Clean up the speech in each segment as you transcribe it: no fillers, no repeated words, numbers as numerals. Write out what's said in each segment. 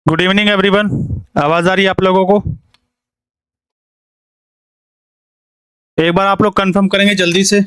Good evening everyone. आवाज आ रही है आप लोगों को? एक बार आप लोग कंफर्म करेंगे जल्दी से।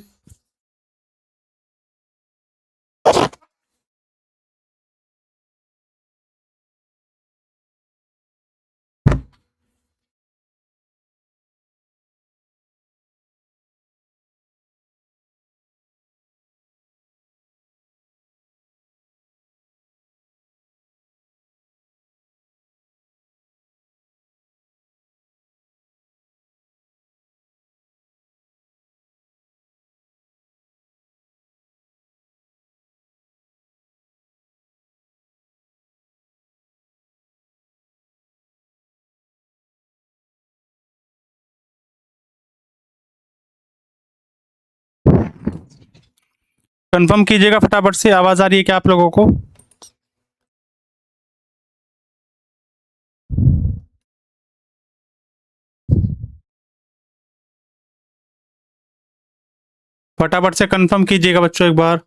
कंफर्म कीजिएगा फटाफट से। आवाज आ रही है क्या आप लोगों को? फटाफट से कंफर्म कीजिएगा बच्चों एक बार।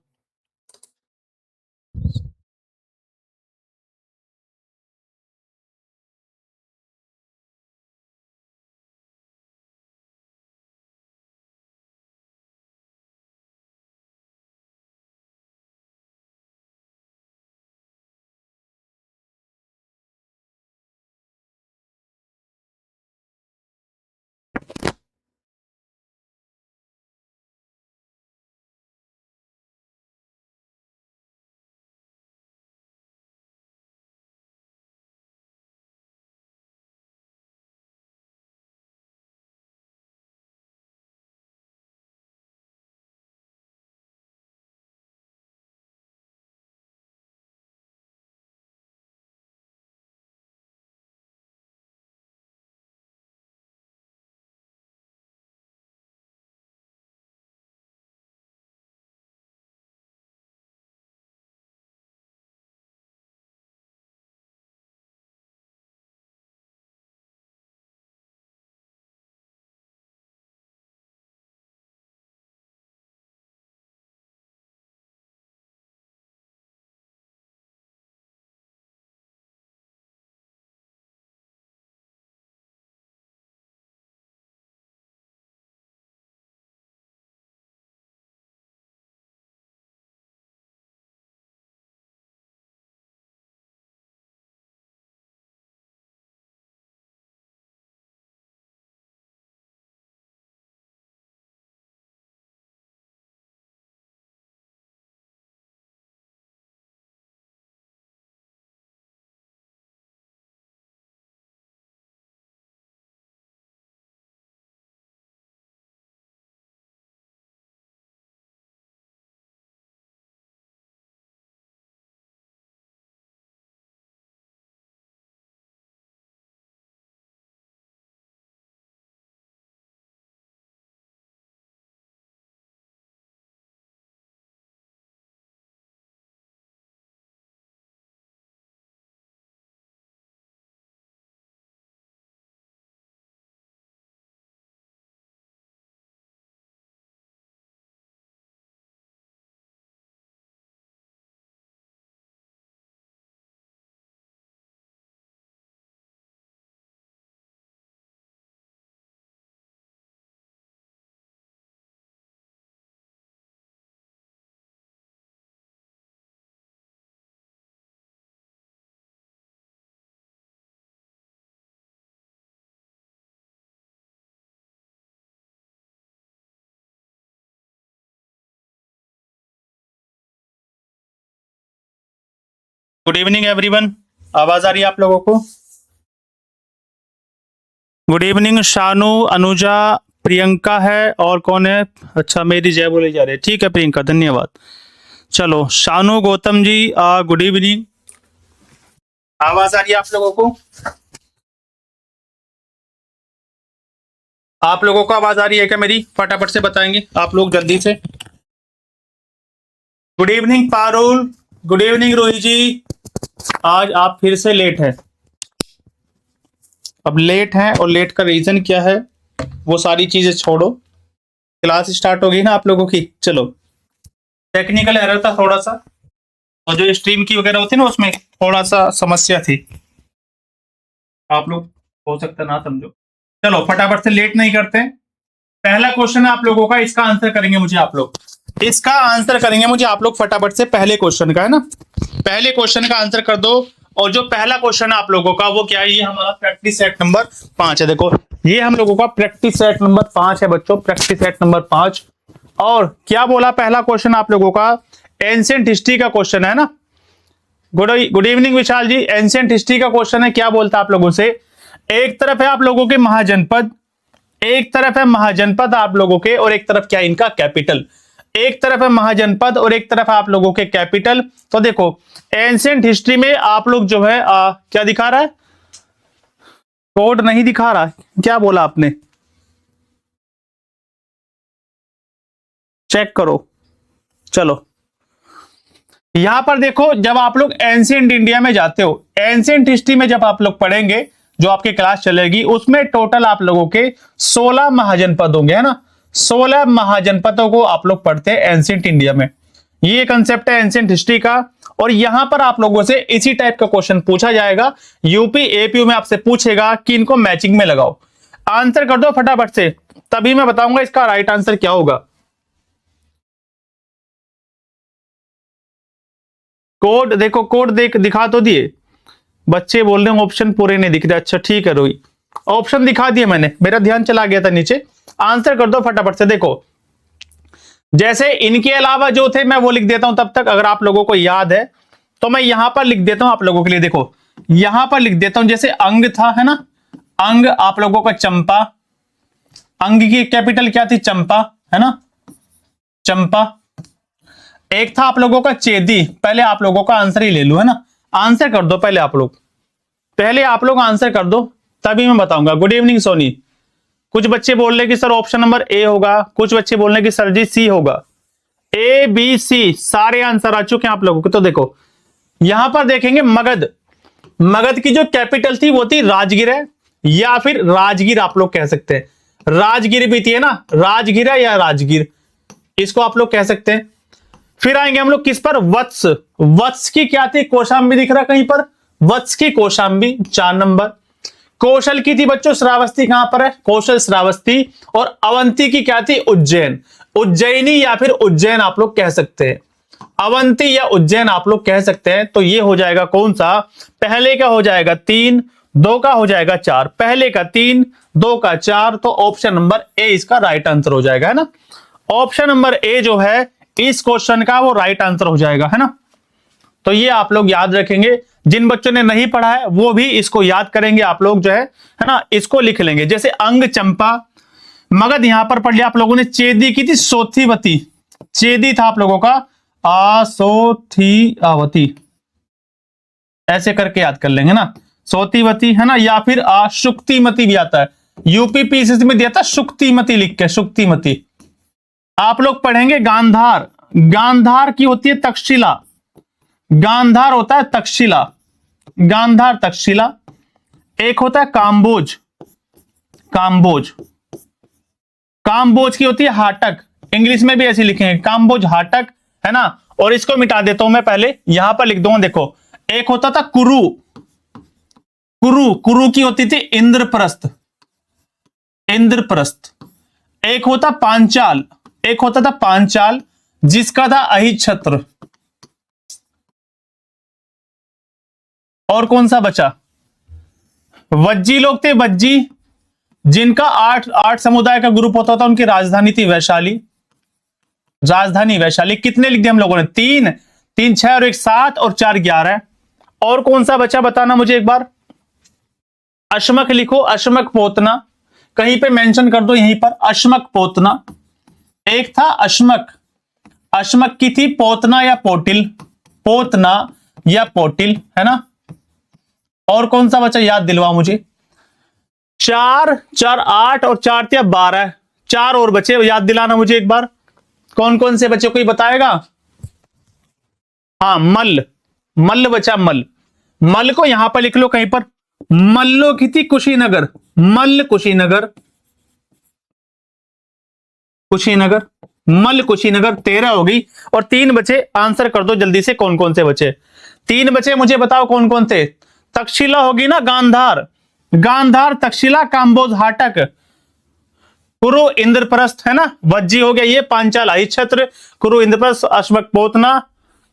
Good evening everyone. आवाज आ रही है आप लोगों को? Good evening. शानू, अनुजा, प्रियंका है और कौन है? अच्छा, मेरी जय बोली जा रही है। ठीक है प्रियंका, धन्यवाद। चलो, शानू, गौतम जी, गुड इवनिंग। आवाज आ रही है आप लोगों को? आप लोगों को आवाज आ रही है क्या मेरी? फटाफट से बताएंगे आप लोग जल्दी से। Good evening Parul. Good evening रोही जी। आज आप फिर से लेट हैं। अब लेट हैं और लेट का रीजन क्या है वो सारी चीजें छोड़ो। क्लास स्टार्ट हो गई ना आप लोगों की। चलो, टेक्निकल एरर था थोड़ा सा, और जो स्ट्रीम की वगैरह होती है ना उसमें थोड़ा सा समस्या थी। आप लोग हो सकता ना समझो। चलो फटाफट से, लेट नहीं करते। पहला क्वेश्चन है आप लोगों का, इसका आंसर करेंगे मुझे आप लोग, इसका आंसर करेंगे मुझे आप लोग फटाफट से। पहले क्वेश्चन का है ना, पहले क्वेश्चन का आंसर कर दो। और जो पहला क्वेश्चन है आप लोगों का वो क्या है, ये हमारा प्रैक्टिस सेट नंबर 5 है। देखो ये हम लोगों का प्रैक्टिस सेट नंबर 5 है बच्चों, प्रैक्टिस सेट नंबर 5। और क्या बोला पहला क्वेश्चन आप लोगों का, एंशिएंट हिस्ट्री का क्वेश्चन है ना। गुड इवनिंग विशाल जी, एंशिएंट हिस्ट्री का क्वेश्चन है। क्या बोलता है आप लोगों से, एक तरफ है आप लोगों के महाजनपद, एक तरफ है महाजनपद आप लोगों के, और एक तरफ क्या इनका कैपिटल। एक तरफ है महाजनपद और एक तरफ है आप लोगों के कैपिटल। तो देखो एंशिएंट हिस्ट्री में आप लोग जो है क्या दिखा रहा है, कोड नहीं दिखा रहा, क्या बोला आपने, चेक करो। चलो यहां पर देखो, जब आप लोग एंशिएंट इंडिया में जाते हो, एंशिएंट हिस्ट्री में जब आप लोग पढ़ेंगे, जो आपकी क्लास चलेगी उसमें टोटल आप लोगों के 16 महाजनपद होंगे, है ना। 16 महाजनपदों को आप लोग पढ़ते हैं एंशिएंट इंडिया में। ये कंसेप्ट है एंशिएंट हिस्ट्री का। और यहां पर आप लोगों से इसी टाइप का क्वेश्चन पूछा जाएगा, यूपी एपीयू में आपसे पूछेगा कि इनको मैचिंग में लगाओ। आंसर कर दो फटाफट से, तभी मैं बताऊंगा इसका राइट आंसर क्या होगा। कोड देखो, कोड दिखा तो दिए, बच्चे बोल रहे हैं ऑप्शन पूरे नहीं दिख रहे। अच्छा ठीक है रोही, ऑप्शन दिखा दिए मैंने, मेरा ध्यान चला गया था नीचे। आंसर कर दो फटाफट से। देखो जैसे इनके अलावा जो थे मैं वो लिख देता हूं तब तक, अगर आप लोगों को याद है तो मैं यहां पर लिख देता हूं आप लोगों के लिए। देखो यहां पर लिख देता हूं, जैसे अंग था, है ना, अंग आप लोगों का चंपा, अंग की कैपिटल क्या थी, चंपा, है ना, चंपा। एक था आप लोगों का चेदी, पहले आप लोगों का आंसर ही ले लूं, है ना। आंसर कर दो पहले आप लोग, पहले आप लोग आंसर कर दो तभी मैं बताऊंगा। Good evening Soni. कुछ बच्चे बोल रहे कि सर ऑप्शन नंबर ए होगा, कुछ बच्चे बोल रहे कि सर जी सी होगा। ए बी सी सारे आंसर आ चुके हैं आप लोगों को। तो देखो यहां पर देखेंगे मगध, मगध की जो कैपिटल थी वो थी राजगीर है, या फिर राजगीर आप लोग कह सकते हैं। राजगीर भी थी, है ना, राजगीर या राजगीर, इसको आप लोग कह सकते हैं। फिर आएंगे हम लोग किस पर, वत्स। वत्स की क्या थी, कौशाम्बी दिख रहा कहीं पर, वत्स की कौशाम्बी 4 नंबर। कौशल की थी बच्चों श्रावस्ती, कहां पर है, कौशल श्रावस्ती। और अवंती की क्या थी, उज्जैन, उज्जैनी या फिर उज्जैन आप लोग कह सकते हैं, अवंती या उज्जैन आप लोग कह सकते हैं। तो ये हो जाएगा कौन सा, पहले का हो जाएगा 3, 2 का हो जाएगा 4, पहले का 3, 2 का 4। तो ऑप्शन नंबर ए इसका राइट आंसर हो जाएगा, है ना। ऑप्शन नंबर ए जो है इस क्वेश्चन का वो राइट आंसर हो जाएगा, है ना। तो ये आप लोग याद रखेंगे, जिन बच्चों ने नहीं पढ़ा है वो भी इसको याद करेंगे, आप लोग जो है ना, इसको लिख लेंगे। जैसे अंग चंपा, मगध यहां पर पढ़ लिया आप लोगों ने। चेदी की थी सोथीवती, चेदी था आप लोगों का सोथीवती, ऐसे करके याद कर लेंगे ना, सोथीवती, है ना। या फिर शुक्तिमती भी आता है, यूपी पीसीसी में दिया था शुक्तिमती लिख के, शुक्तिमती। आप लोग पढ़ेंगे गांधार, गांधार की होती है तक्षशिला, गांधार होता है तक्षशिला, गांधार तक्षशिला। एक होता है काम्बोज, काम्बोज, काम्बोज की होती है हाटक, इंग्लिश में भी ऐसे लिखेंगे काम्बोज हाटक, है ना। और इसको मिटा देता हूं मैं, पहले यहां पर लिख दूंगा। देखो एक होता था कुरु, कुरु, कुरु की होती थी इंद्रप्रस्थ, इंद्रप्रस्थ। एक होता पांचाल, एक होता था पांचाल जिसका था अहिच्छत्र। और कौन सा बचा, वज्जी लोग थे, वज्जी, जिनका 8 समुदाय का ग्रुप होता था, उनकी राजधानी थी वैशाली, राजधानी वैशाली। कितने लिख दिए हम लोगों ने, 3, 3 6 और 1 7 और 4 11। और कौन सा बचा बताना मुझे एक बार। अश्मक लिखो, अश्मक पोतना, कहीं पे मेंशन कर दो यहीं पर, अश्मक पोतना। एक था अश्मक, अश्मक की थी पोतना या पोटिल, पोतना या पोटिल, है ना। और कौन सा बचा याद दिलवा मुझे, 4 4 8 और 4 थे 12, 4 और बचे, याद दिलाना मुझे एक बार, कौन कौन से बच्चे, कोई बताएगा। हाँ मल्ल, मल्ल बचा, मल्ल, मल्ल को यहां पर लिख लो कहीं पर। मल्लो की थी कुशीनगर, मल्ल कुशीनगर, कुशीनगर, मल्ल कुशीनगर। 13 हो गई और 3 बचे। आंसर कर दो जल्दी से, कौन कौन से बचे, 3 बचे मुझे बताओ कौन कौन थे। तक्षशिला होगी ना, गांधार, गांधार, तक्षशिला, काम्बोज, हाटक, कुरु, इंद्रप्रस्थ, है ना, वज्जी हो गया ये, पांचाल, अहिच्छत्र, कुरु, इंद्रप्रस्थ, अश्वक, पोतना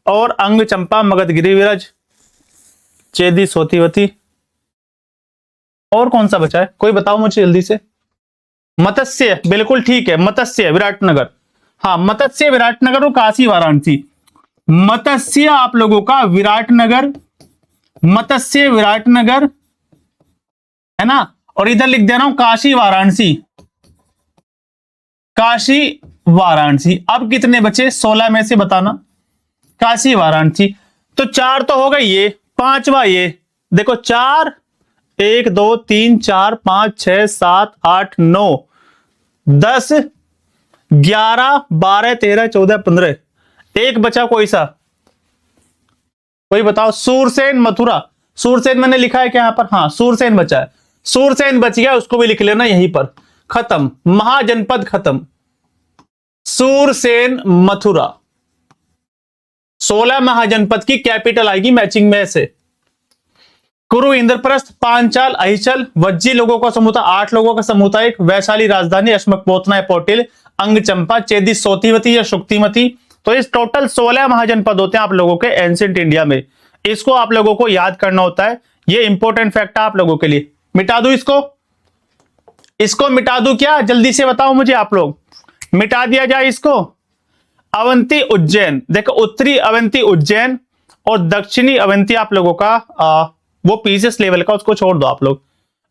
और अंग, चंपा, मगध, गिरिविरज, चेदी, सोतीवती। और कौन सा बचा है, कोई बताओ मुझे जल्दी से। मत्स्य, बिल्कुल ठीक है, मत्स्य विराटनगर। हाँ, मत्स्य विराटनगर और काशी वाराणसी। मत्स्य आप लोगों का विराटनगर, मत्स्य विराटनगर, है ना, और इधर लिख दे रहा हूं काशी वाराणसी, काशी वाराणसी। अब कितने बचे 16 में से बताना, काशी वाराणसी। तो 4 तो हो गई, ये 5वां ये देखो, 4, 1 2 3 4 5 6 7 8 9 10 11 12 13 14 15, एक बचा कोई सा, कोई बताओ। सूरसेन, मथुरा, सूरसेन मैंने लिखा है क्या यहां पर, हाँ सूरसेन बचा है, सूरसेन बच गया, उसको भी लिख लेना यहीं पर, खत्म, महाजनपद खत्म, सूरसेन मथुरा। 16 महाजनपद की कैपिटल आएगी मैचिंग में से। कुरु, इंद्रप्रस्थ, पांचाल, अहिचल, वज्जी लोगों का समूह था, 8 लोगों का समूह था, एक वैशाली राजधानी, अश्मक, पोतना, पोटिल, अंग, चंपा, चेदी, सोतीवती या शुक्तिमती। तो इस टोटल 16 महाजनपद होते हैं आप लोगों के एंशिएंट इंडिया में। इसको आप लोगों को याद करना होता है, ये इंपॉर्टेंट फैक्ट है आप लोगों के लिए। मिटा दूं इसको, इसको मिटा दूं क्या, जल्दी से बताओ मुझे आप लोग, मिटा दिया जाए इसको। अवंती, उज्जैन, देखो उत्तरी अवंती उज्जैन और दक्षिणी अवंती आप लोगों का वो पीसीएस लेवल का, उसको छोड़ दो आप लोग।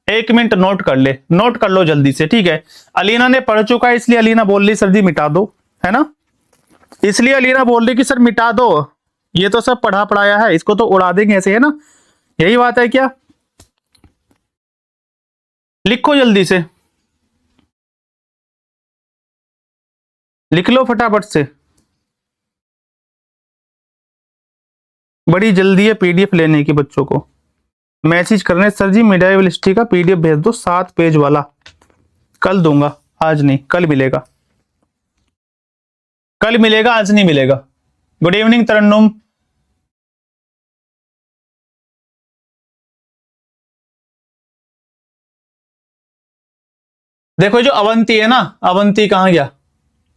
1 मिनट नोट कर ले, नोट कर लो जल्दी से, ठीक है। अलीना ने पढ़ चुका है इसलिए अलीना बोल रही सर जी मिटा दो, है ना, इसलिए अलीना बोल रही कि सर मिटा दो, ये तो सब पढ़ा पढ़ाया है, इसको तो उड़ा देंगे ऐसे, है ना, यही बात है क्या। लिखो जल्दी से, लिख लो फटाफट से, बड़ी जल्दी है पीडीएफ लेने की बच्चों को। मैसेज करने सर जी मिडाइवल हिस्ट्री का पीडीएफ भेज दो 7 पेज वाला, कल दूंगा, आज नहीं, कल मिलेगा, कल मिलेगा, आज नहीं मिलेगा। गुड इवनिंग तरन्नुम। देखो जो अवंती है ना, अवंती कहां गया,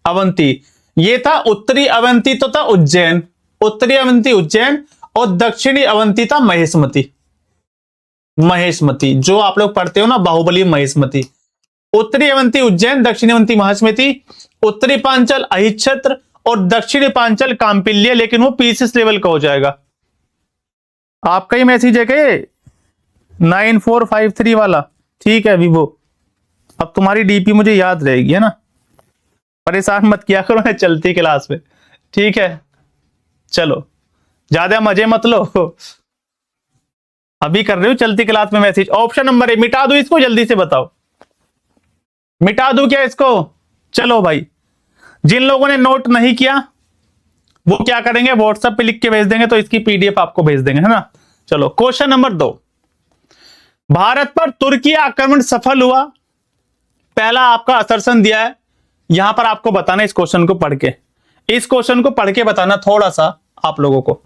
अवंती ये था, उत्तरी अवंती तो था उज्जैन, उत्तरी अवंती उज्जैन, और दक्षिणी अवंती था महेशमती, महेशमती जो आप लोग पढ़ते हो ना बाहुबली महेशमती। उत्तरी अवंती उज्जैन, दक्षिणी अवंती महेशमती, उत्तरी पांचल अहिच्छत्र और दक्षिणी पांचल कांपिल्य, लेकिन वो पीसीएस लेवल का हो जाएगा। आपका ही मैसेज है क्या 9453 वाला, ठीक है विवो, अब तुम्हारी डीपी मुझे याद रहेगी, है ना, परेशान मत किया करो ना चलती क्लास में, ठीक है। चलो ज्यादा मजे मत लो, अभी कर रहे हो चलती क्लास में मैसेज। ऑप्शन नंबर 1 मिटा दो इसको, जल्दी से बताओ, मिटा दूं क्या इसको। चलो भाई, जिन लोगों ने नोट नहीं किया वो क्या करेंगे, व्हाट्सएप पे लिख के भेज देंगे, तो इसकी पीडीएफ आपको भेज देंगे, है ना। चलो क्वेश्चन नंबर 2, भारत पर तुर्की आक्रमण सफल हुआ, पहला आपका असर्शन दिया है, यहां पर आपको बताना इस क्वेश्चन को पढ़ के, इस क्वेश्चन को पढ़ के बताना थोड़ा सा आप लोगों को।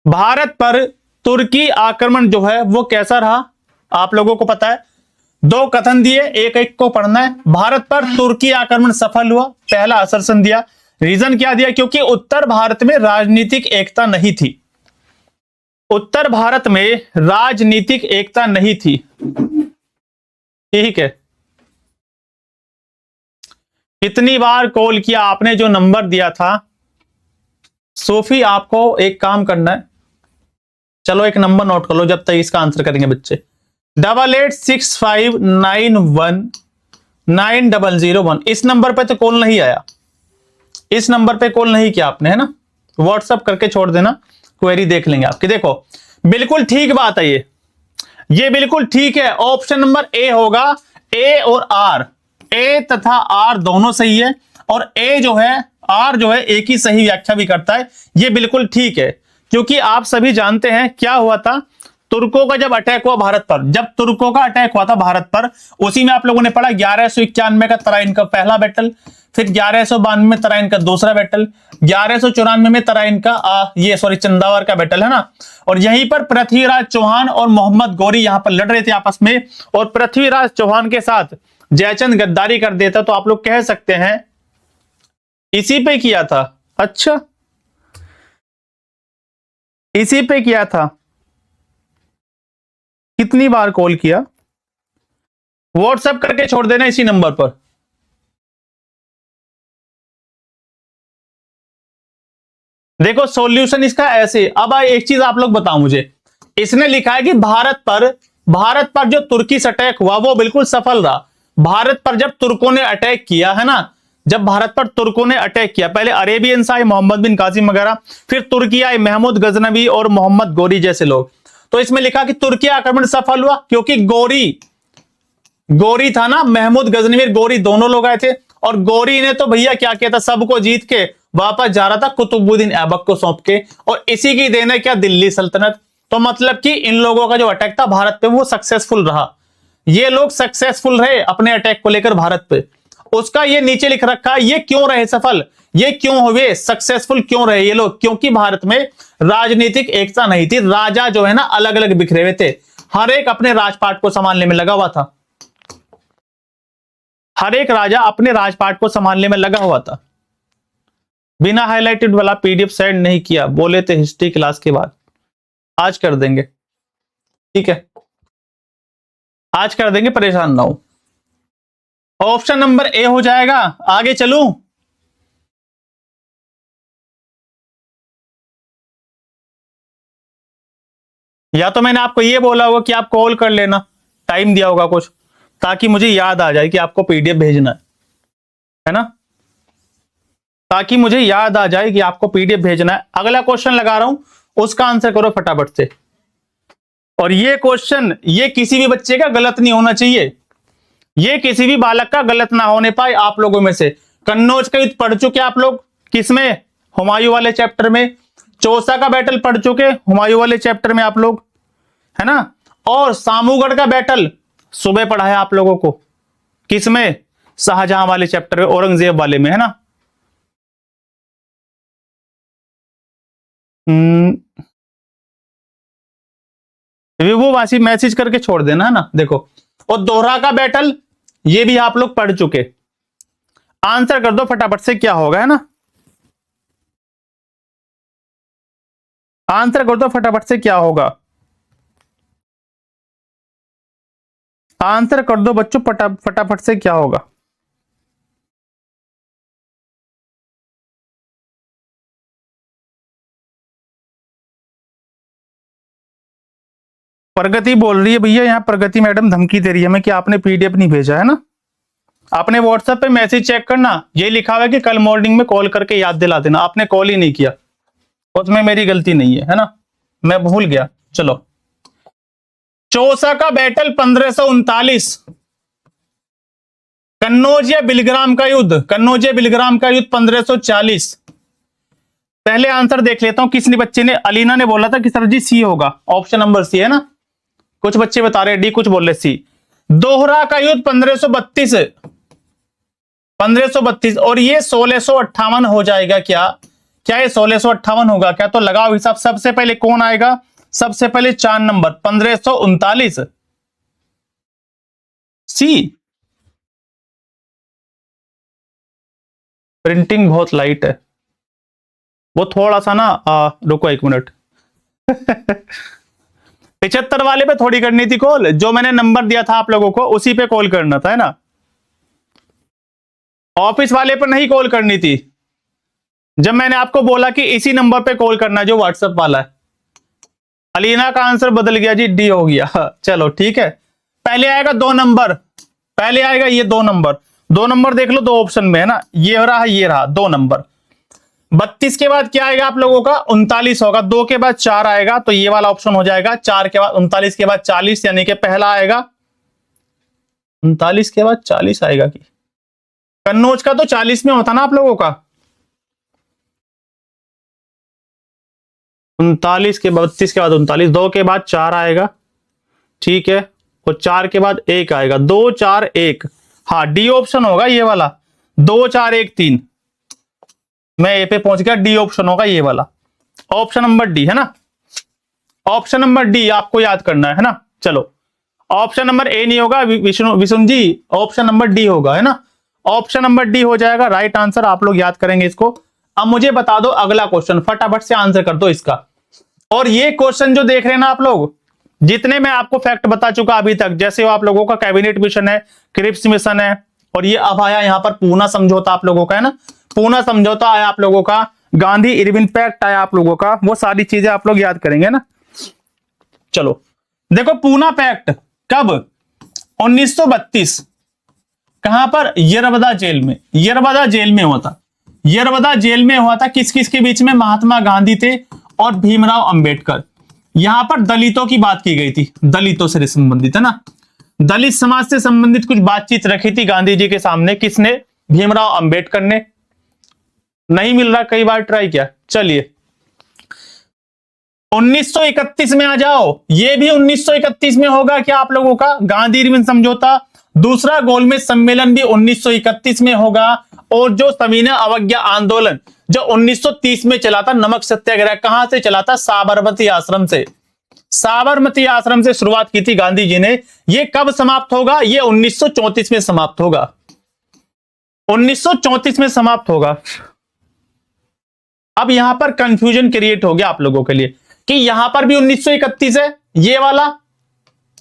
भारत पर तुर्की आक्रमण जो है वो कैसा रहा, आप लोगों को पता है, 2 कथन दिए, एक एक को पढ़ना है। भारत पर तुर्की आक्रमण सफल हुआ, पहला असर्शन दिया, रीजन क्या दिया, क्योंकि उत्तर भारत में राजनीतिक एकता नहीं थी, उत्तर भारत में राजनीतिक एकता नहीं थी, ठीक है। कितनी बार कॉल किया आपने, जो नंबर दिया था सोफी, आपको एक काम करना है, चलो एक नंबर नोट कर लो जब तक इसका आंसर करेंगे बच्चे, 8865919001। इस नंबर पे तो कॉल नहीं आया, इस नंबर पे कॉल नहीं किया आपने, है ना, व्हाट्सएप करके छोड़ देना, क्वेरी देख लेंगे आपकी। देखो बिल्कुल ठीक बात है, ये बिल्कुल ठीक है, ऑप्शन नंबर ए होगा, ए और आर, ए तथा आर दोनों सही है, और ए जो है आर जो है एक ही सही व्याख्या भी करता है, ये बिल्कुल ठीक है। क्योंकि आप सभी जानते हैं क्या हुआ था, तुर्कों का जब अटैक हुआ भारत पर, जब तुर्कों का अटैक हुआ था भारत पर, उसी में आप लोगों ने पढ़ा 1191 का तराइन का पहला बैटल, फिर 1192 में तराइन का दूसरा बैटल, 1194 में तराइन का चंदावर का बैटल है ना। और यहीं पर पृथ्वीराज चौहान और मोहम्मद गौरी यहां पर लड़ रहे थे आपस में, और पृथ्वीराज चौहान के साथ जयचंद गद्दारी कर देता, तो आप लोग कह सकते हैं इसी पे किया था। अच्छा, इसी पे किया था। कितनी बार कॉल किया? व्हाट्सएप करके छोड़ देना इसी नंबर पर। देखो सॉल्यूशन इसका ऐसे। अब एक चीज आप लोग बताओ मुझे, इसने लिखा है कि भारत पर जो तुर्की अटैक हुआ वो बिल्कुल सफल रहा। भारत पर जब तुर्कों ने अटैक किया है ना, जब भारत पर तुर्कों ने अटैक किया, पहले अरेबियंस आए, मोहम्मद बिन कासिम वगैरह, फिर तुर्की आए, महमूद गजनवी और मोहम्मद गौरी जैसे लोग। तो इसमें लिखा कि तुर्की आक्रमण सफल हुआ, क्योंकि गौरी था ना, महमूद गजनवी गौरी दोनों लोग आए थे, और गौरी ने तो भैया क्या किया था, सबको जीत के वापस जा रहा था कुतुबुद्दीन ऐबक को सौंप के, और इसी की देन है क्या, दिल्ली सल्तनत। तो मतलब कि इन लोगों का जो अटैक था भारत पे वो सक्सेसफुल रहा, ये लोग सक्सेसफुल रहे अपने अटैक को लेकर भारत पे। उसका ये नीचे लिख रखा है, ये क्यों रहे सफल, ये क्यों हुए सक्सेसफुल, क्यों रहे ये लोग, क्योंकि भारत में राजनीतिक एकता नहीं थी। राजा जो है ना अलग अलग बिखरे हुए थे, हर एक अपने राजपाट को संभालने में लगा हुआ था, हर एक राजा अपने राजपाट को संभालने में लगा हुआ था। बिना हाईलाइटेड वाला पीडीएफ सेंड नहीं किया, बोले थे हिस्ट्री क्लास के बाद, आज कर देंगे, ठीक है, आज कर देंगे, परेशान ना हो। ऑप्शन नंबर ए हो जाएगा। आगे चलूं? या तो मैंने आपको ये बोला होगा कि आप कॉल कर लेना, टाइम दिया होगा कुछ, ताकि मुझे याद आ जाए कि आपको पीडीएफ भेजना है ना, ताकि मुझे याद आ जाए कि आपको पीडीएफ भेजना है। अगला क्वेश्चन लगा रहा हूं, उसका आंसर करो फटाफट से। और ये क्वेश्चन ये किसी भी बच्चे का गलत नहीं होना चाहिए, ये किसी भी बालक का गलत ना होने पाए आप लोगों में से। कन्नौज का युद्ध पढ़ चुके आप लोग, किसमें, हुमायूं वाले चैप्टर में। चौसा का बैटल पढ़ चुके हुमायूं वाले चैप्टर में आप लोग, है ना। और सामूगढ़ का बैटल सुबह पढ़ा है आप लोगों को, किसमें, शाहजहां वाले चैप्टर में, औरंगजेब वाले में, है ना। वो वासी मैसेज करके छोड़ देना, है ना। देखो, और दोहरा का बैटल ये भी आप लोग पढ़ चुके। आंसर कर दो फटाफट से, क्या होगा, है ना। आंसर कर दो फटाफट से, क्या होगा, आंसर कर दो बच्चों फटाफट से, क्या होगा। प्रगति बोल रही है भैया, यहाँ प्रगति मैडम धमकी दे रही है मैं कि आपने पीडीएफ नहीं भेजा, है ना। आपने व्हाट्सएप पे मैसेज चेक करना, ये लिखा हुआ है कि कल मॉर्निंग में कॉल करके याद दिला देना, आपने कॉल ही नहीं किया, उसमें मेरी गलती नहीं है ना, मैं भूल गया। चलो, चौसा का बैटल 1539, कन्नौज या बिलग्राम का युद्ध, कन्नौज या बिलग्राम का युद्ध 1540। पहले आंसर देख लेता हूं, किसने बच्चे ने, अलीना ने बोला था कि सर जी सी होगा, ऑप्शन नंबर सी है ना। कुछ बच्चे बता रहे डी, कुछ बोल रहे सी। दोहरा का युद्ध 1532, 1532, और ये 1658 हो जाएगा क्या, क्या ये 1658 होगा क्या? तो लगाओ हिसाब, सबसे पहले कौन आएगा, सबसे पहले 4 नंबर 1539 सी। प्रिंटिंग बहुत लाइट है, वो थोड़ा सा ना रुको एक मिनट 75 वाले पे थोड़ी करनी थी कॉल, जो मैंने नंबर दिया था आप लोगों को उसी पे कॉल करना था, है ना। ऑफिस वाले पर नहीं कॉल करनी थी, जब मैंने आपको बोला कि इसी नंबर पे कॉल करना जो व्हाट्सएप वाला है। अलीना का आंसर बदल गया जी, डी हो गया। चलो ठीक है, पहले आएगा 2 नंबर, पहले आएगा ये 2 नंबर, 2 नंबर देख लो, 2 ऑप्शन में है ना, ये रहा ये रहा 2 नंबर। 32 के बाद क्या आएगा आप लोगों का, 39 होगा, 2 के बाद 4 आएगा तो ये वाला ऑप्शन हो जाएगा, 4 के बाद 39 के बाद 40, यानी कि पहला आएगा 39 के बाद 40 आएगा। कि कन्नौज का तो 40 में होता ना आप लोगों का, 39 के 32 के बाद 39, 2 के बाद 4 आएगा, ठीक है, और 4 के बाद 1 आएगा, 2 4 1। हाँ, डी ऑप्शन होगा ये वाला, 2 4 1 3। मैं ए पे पहुंच गया, डी ऑप्शन होगा ये वाला, ऑप्शन नंबर डी, है ना। ऑप्शन नंबर डी आपको याद करना है ना। चलो, ऑप्शन नंबर ए नहीं होगा Vishnu ji, option number D होगा, है ना। ऑप्शन नंबर डी हो जाएगा राइट आंसर, आप लोग याद करेंगे इसको। अब मुझे बता दो अगला क्वेश्चन, फटाफट से आंसर कर दो इसका। और ये क्वेश्चन जो देख रहे हैं ना आप लोग, जितने मैं आपको फैक्ट बता चुका अभी तक, जैसे वो आप लोगों का कैबिनेट मिशन है, क्रिप्स मिशन है, और ये अब आया यहाँ पर पूना समझौता आप लोगों का, है ना। पूना समझौता आया आप लोगों का, गांधी इरविन पैक्ट आया आप लोगों का, वो सारी चीजें आप लोग याद करेंगे ना। चलो देखो, पूना पैक्ट कब, 1932, कहां पर, यरवदा जेल में, यरवदा जेल में हुआ था। यरवदा जेल में हुआ था, किस किस के बीच में, महात्मा गांधी थे और भीमराव अंबेडकर। यहां पर दलितों की बात की गई थी, दलितों से संबंधित, है ना। दलित समाज से संबंधित कुछ बातचीत रखी थी गांधी जी के सामने, किसने, भीमराव अंबेडकर ने। नहीं मिल रहा, कई बार ट्राई किया। चलिए 1931 में आ जाओ, ये भी 1931 में होगा क्या आप लोगों का, गांधी इरविन समझौता। दूसरा गोलमेज सम्मेलन भी 1931 में होगा। और जो सविनय अवज्ञा आंदोलन जो 1930 में चला था, नमक सत्याग्रह, कहां से चला था, साबरमती आश्रम से। साबरमती आश्रम से शुरुआत की थी गांधी जी ने। ये कब समाप्त होगा, ये 1934 में समाप्त होगा, 1934 में समाप्त होगा। अब यहां पर कंफ्यूजन क्रिएट हो गया आप लोगों के लिए कि यहां पर भी 1931 है, ये वाला,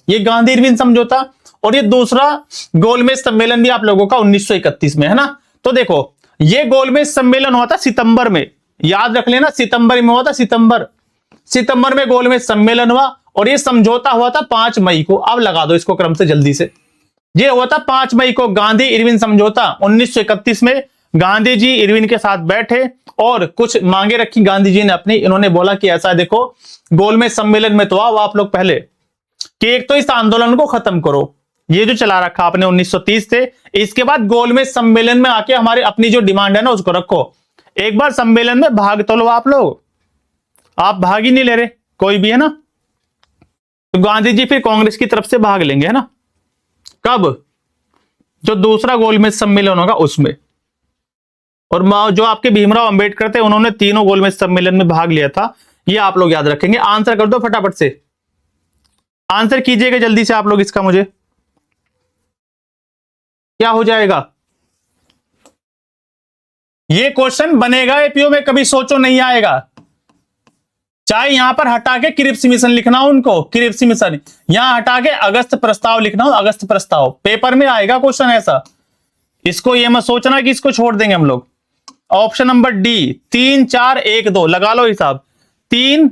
ये गांधी इरविन समझौता, और ये दूसरा गोलमेज सम्मेलन भी आप लोगों का 1931 में, है ना। तो देखो, ये गोलमेज सम्मेलन हुआ था सितंबर में, याद रख लेना, सितंबर में हुआ था, सितंबर में गोलमेज सम्मेलन हुआ, और ये समझौता हुआ था 5 मई को। अब लगा दो इसको क्रम से जल्दी से, ये हुआ था 5 मई को गांधी इरविन समझौता। 1931 में गांधी जी इरविन के साथ बैठे और कुछ मांगे रखी गांधी जी ने अपनी। इन्होंने बोला कि ऐसा देखो, गोलमेज सम्मेलन में तो आओ आप लोग पहले, कि एक तो इस आंदोलन को खत्म करो, ये जो चला रखा आपने 1930 से, इसके बाद गोलमेज सम्मेलन में आके हमारी अपनी जो डिमांड है ना उसको रखो। एक बार सम्मेलन में भाग तो लो आप लोग, आप भाग ही नहीं ले रहे कोई भी, है ना। तो गांधी जी फिर कांग्रेस की तरफ से भाग लेंगे, है ना। कब, जो दूसरा गोलमेज सम्मेलन होगा उसमें। और जो आपके भीमराव अंबेडकर थे, उन्होंने तीनों गोलमेज सम्मेलन में भाग लिया था, ये आप लोग याद रखेंगे। आंसर कर दो फटाफट से, आंसर कीजिएगा जल्दी से आप लोग इसका, मुझे क्या हो जाएगा। ये क्वेश्चन बनेगा एपीओ में, कभी सोचो नहीं आएगा। चाहे यहां पर हटा के क्रिप्स मिशन लिखना हो उनको, क्रिप्स मिशन, यहां हटा के अगस्त प्रस्ताव लिखना हो, अगस्त प्रस्ताव, पेपर में आएगा क्वेश्चन ऐसा। इसको ये मत सोचना कि इसको छोड़ देंगे हम लोग। ऑप्शन नंबर डी, 3 4 1 2 लगा लो हिसाब, 3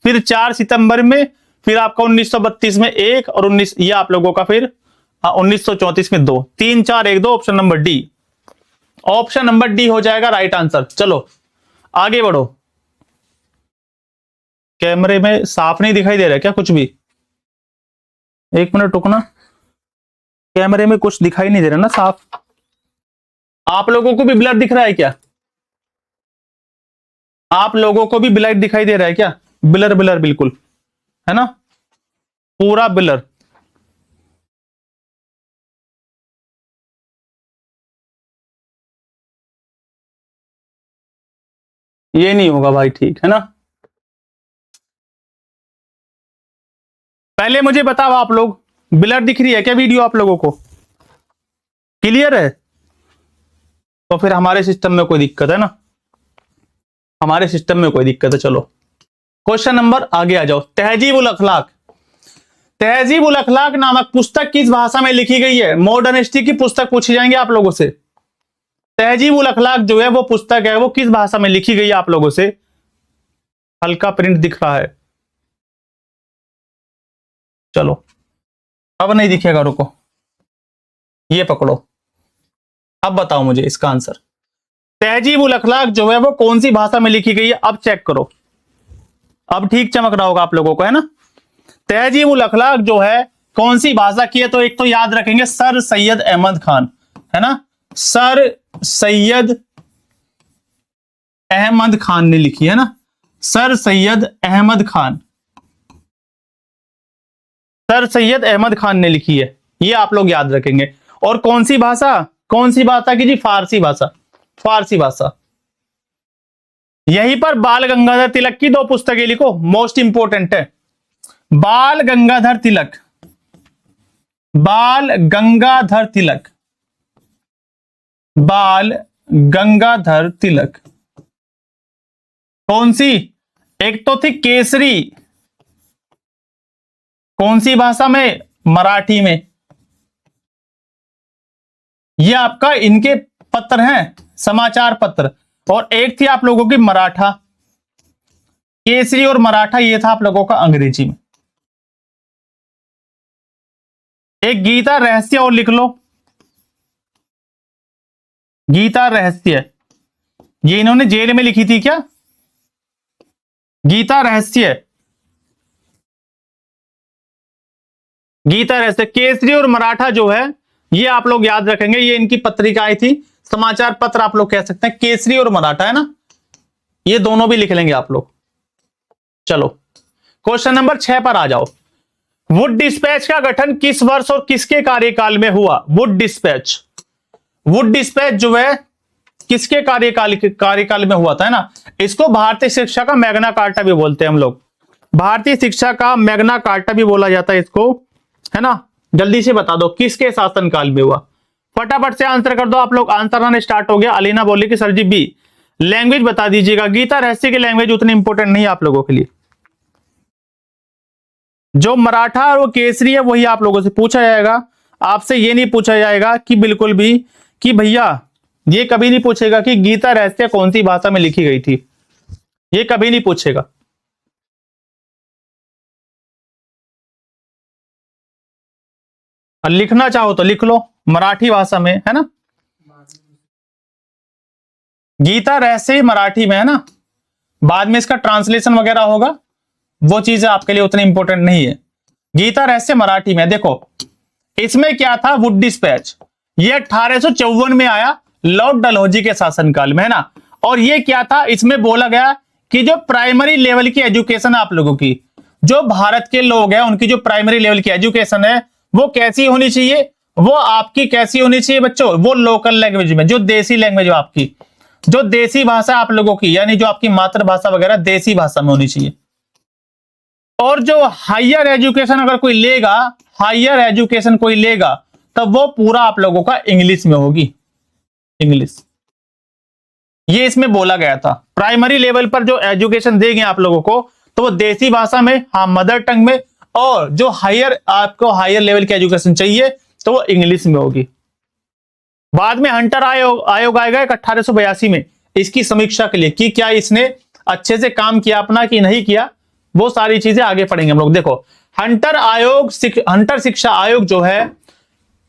फिर 4 सितंबर में, फिर आपका 1932 में 1 और 19, ये आप लोगों का फिर 1934 में 2, 3 4 1 2, option number D, option number D हो जाएगा राइट आंसर। चलो आगे बढ़ो। कैमरे में साफ नहीं दिखाई दे रहा है क्या कुछ भी, एक मिनट रुकना, कैमरे में कुछ दिखाई नहीं दे रहा ना साफ। आप लोगों को भी ब्लर दिख रहा है क्या, आप लोगों को भी ब्लर दिखाई दे रहा है क्या, ब्लर ब्लर बिल्कुल, है ना, पूरा ब्लर। ये नहीं होगा भाई, ठीक है ना। पहले मुझे बताओ आप लोग, ब्लर दिख रही है क्या वीडियो आप लोगों को, क्लियर है, तो फिर हमारे सिस्टम में कोई दिक्कत है ना, हमारे सिस्टम में कोई दिक्कत है। चलो क्वेश्चन नंबर आगे आ जाओ। तहजीबुल अखलाक, तहजीबुल अखलाक नामक पुस्तक किस भाषा में लिखी गई है, मॉडर्न हिस्ट्री की पुस्तक पूछी जाएंगे आप लोगों से। तहजीबुल अखलाक जो है वो पुस्तक है, वो किस भाषा में लिखी गई है आप लोगों से, हल्का प्रिंट दिख रहा है। चलो अब नहीं दिखेगा, रुको, ये पकड़ो, अब बताओ मुझे इसका आंसर। तहजीबुल अखलाक जो है वो कौन सी भाषा में लिखी गई है, अब चेक करो, अब ठीक चमक रहा होगा आप लोगों को, है ना। तहजीबुल अखलाक जो है कौन सी भाषा की है, तो एक तो याद रखेंगे सर सैयद अहमद खान, है ना, सर सैयद अहमद खान ने लिखी है ना, सर सैयद अहमद खान, सर सैयद अहमद खान ने लिखी है, ये आप लोग याद रखेंगे। और कौन सी भाषा, कौन सी भाषा की जी? फारसी भाषा, फारसी भाषा। यहीं पर बाल गंगाधर तिलक की दो पुस्तकें लिखो, मोस्ट इंपोर्टेंट है। बाल गंगाधर तिलक, बाल गंगाधर तिलक, बाल गंगाधर तिलक। कौन सी? एक तो थी केसरी, कौन सी भाषा में? मराठी में। ये आपका इनके पत्र हैं, समाचार पत्र। और एक थी आप लोगों की मराठा, केसरी और मराठा, ये था आप लोगों का अंग्रेजी में। एक गीता रहस्य और लिख लो, गीता रहस्य, ये इन्होंने जेल में लिखी थी क्या? गीता रहस्य, गीता रहस्य। केसरी और मराठा जो है ये आप लोग याद रखेंगे, ये इनकी पत्रिकाएं थी, समाचार पत्र आप लोग कह सकते हैं। केसरी और मराठा है ना, ये दोनों भी लिख लेंगे आप लोग। चलो क्वेश्चन नंबर 6 पर आ जाओ। वुड डिस्पैच का गठन किस वर्ष और किसके कार्यकाल में हुआ? वुड डिस्पैच, वुड डिस्पैच जो है किसके कार्यकाल में हुआ था, है ना? इसको भारतीय शिक्षा का मैग्ना कार्टा भी बोलते हैं हम लोग, भारतीय शिक्षा का मैग्ना कार्टा भी बोला जाता है इसको, है ना? जल्दी से बता दो किसके शासनकाल में हुआ, फटाफट से आंसर कर दो आप लोग। आंसर आना स्टार्ट हो गया। अलीना बोली कि सर जी बी। लैंग्वेज बता दीजिएगा, गीता रहस्य की लैंग्वेज उतनी इंपॉर्टेंट नहीं है आप लोगों के लिए। जो मराठा और वो केसरी है वही आप लोगों से पूछा जाएगा, आपसे ये नहीं पूछा जाएगा कि बिल्कुल भी कि भैया, ये कभी नहीं पूछेगा कि गीता रहस्य कौन सी भाषा में लिखी गई थी, ये कभी नहीं पूछेगा। और लिखना चाहो तो लिख लो मराठी भाषा में, है ना? गीता रहस्य मराठी में है ना, बाद में इसका ट्रांसलेशन वगैरह होगा, वो चीजें आपके लिए उतनी इंपॉर्टेंट नहीं है। गीता रहस्य मराठी में। देखो इसमें क्या था, वुड डिस्पैच, ये 1854 में आया लॉर्ड डलहौजी के शासनकाल में, है ना? और ये क्या था, इसमें बोला गया कि जो प्राइमरी लेवल की एजुकेशन है आप लोगों की, जो भारत के लोग हैं उनकी जो प्राइमरी लेवल की एजुकेशन है वो कैसी होनी चाहिए? वो आपकी कैसी होनी चाहिए बच्चों? वो लोकल लैंग्वेज में, जो देसी लैंग्वेज हो आपकी, जो देसी भाषा आप लोगों की, यानी जो आपकी मातृभाषा वगैरह देसी भाषा में होनी चाहिए। और जो हायर एजुकेशन अगर कोई लेगा, हायर एजुकेशन कोई लेगा, तब वो पूरा आप लोगों का इंग्लिश में होगी, इंग्लिश। ये इसमें बोला गया था प्राइमरी लेवल पर जो एजुकेशन देंगे आप लोगों को तो वो देसी भाषा में, हाँ मदर टंग में, और जो हायर आपको हायर लेवल की एजुकेशन चाहिए तो वो इंग्लिश में होगी। बाद में हंटर आयोग आएगा 1882 में इसकी समीक्षा के लिए कि क्या इसने अच्छे से काम किया अपना कि नहीं किया, वो सारी चीजें आगे पढ़ेंगे हम लोग। देखो हंटर आयोग, हंटर शिक्षा आयोग जो है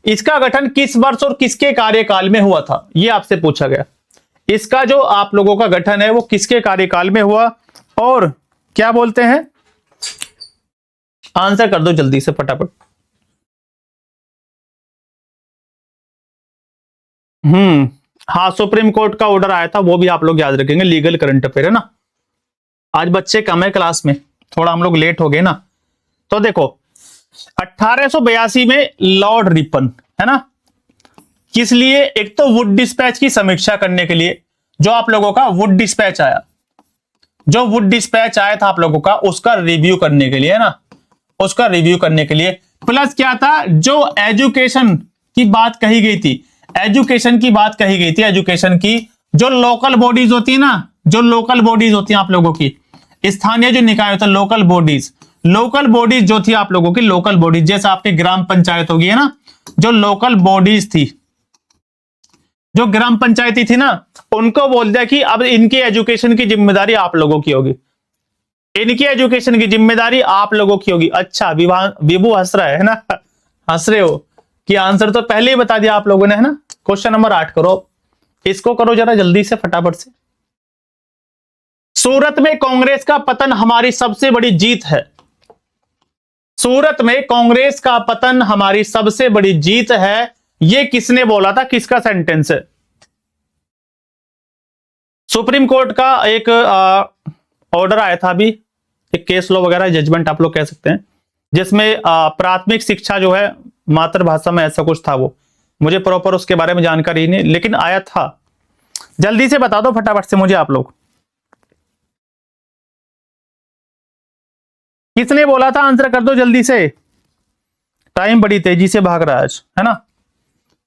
इसका गठन किस वर्ष और किसके कार्यकाल में हुआ था, ये आपसे पूछा गया। इसका जो आप लोगों का गठन है वो किसके कार्यकाल में हुआ और क्या बोलते हैं, आंसर कर दो जल्दी से फटाफट। हाँ सुप्रीम कोर्ट का ऑर्डर आया था, वो भी आप लोग याद रखेंगे, लीगल करंट अफेयर है ना। आज बच्चे कम है क्लास में, थोड़ा हम लोग लेट हो गए ना। तो देखो 1882 में लॉर्ड रिपन, है ना, किस लिए? एक तो वुड डिस्पैच की समीक्षा करने के लिए, जो आप लोगों का वुड डिस्पैच आया, जो वुड डिस्पैच आया था आप लोगों का उसका रिव्यू करने के लिए, है ना, उसका रिव्यू करने के लिए। प्लस क्या था, जो एजुकेशन की बात कही गई थी, एजुकेशन की बात कही गई थी, एजुकेशन की जो लोकल बॉडीज होती है ना, जो लोकल बॉडीज होती हैं आप लोगों की, स्थानीय जो निकाय होता है, लोकल बॉडीज, लोकल बॉडीज जो थी आप लोगों की, लोकल बॉडीज जैसे आपके ग्राम पंचायत होगी, है ना, जो लोकल बॉडीज थी, जो ग्राम पंचायती थी ना, उनको बोल दिया कि अब इनकी एजुकेशन की जिम्मेदारी आप लोगों की होगी, इनकी एजुकेशन की जिम्मेदारी आप लोगों की होगी। अच्छा विभू हंस रहा है ना, हंस रहे हो कि आंसर तो पहले ही बता दिया आप लोगों ने, है ना। क्वेश्चन नंबर 8 करो, इसको करो जरा जल्दी से फटाफट से। सूरत में कांग्रेस का पतन हमारी सबसे बड़ी जीत है, सूरत में कांग्रेस का पतन हमारी सबसे बड़ी जीत है, ये किसने बोला था, किसका सेंटेंस है? सुप्रीम कोर्ट का एक ऑर्डर आया था अभी, एक केस लॉ वगैरह, जजमेंट आप लोग कह सकते हैं, जिसमें प्राथमिक शिक्षा जो है मातृभाषा में, ऐसा कुछ था वो, मुझे प्रॉपर उसके बारे में जानकारी नहीं, लेकिन आया था। जल्दी से बता दो फटाफट से मुझे आप लोग, किसने बोला था आंसर कर दो जल्दी से। टाइम बड़ी तेजी से भाग रहा है आज, है ना,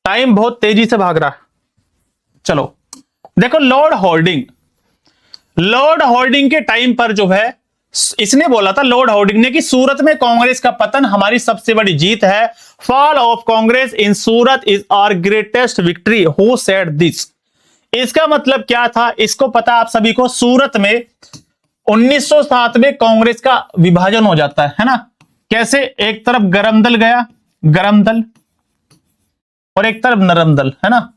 टाइम बहुत तेजी से भाग रहा है। चलो देखो, लॉर्ड होर्डिंग के टाइम पर जो है, इसने बोला था लॉर्ड होर्डिंग ने कि सूरत में कांग्रेस का पतन हमारी सबसे बड़ी जीत है। Fall of Congress in Surat is our greatest victory. Who said this? इसका मतलब क्या था, इसको पता आप सभी को, सूरत में 1907 में कांग्रेस का विभाजन हो जाता है ना। कैसे? एक तरफ गरम दल गया, गरम दल, और एक तरफ नरम दल, है ना।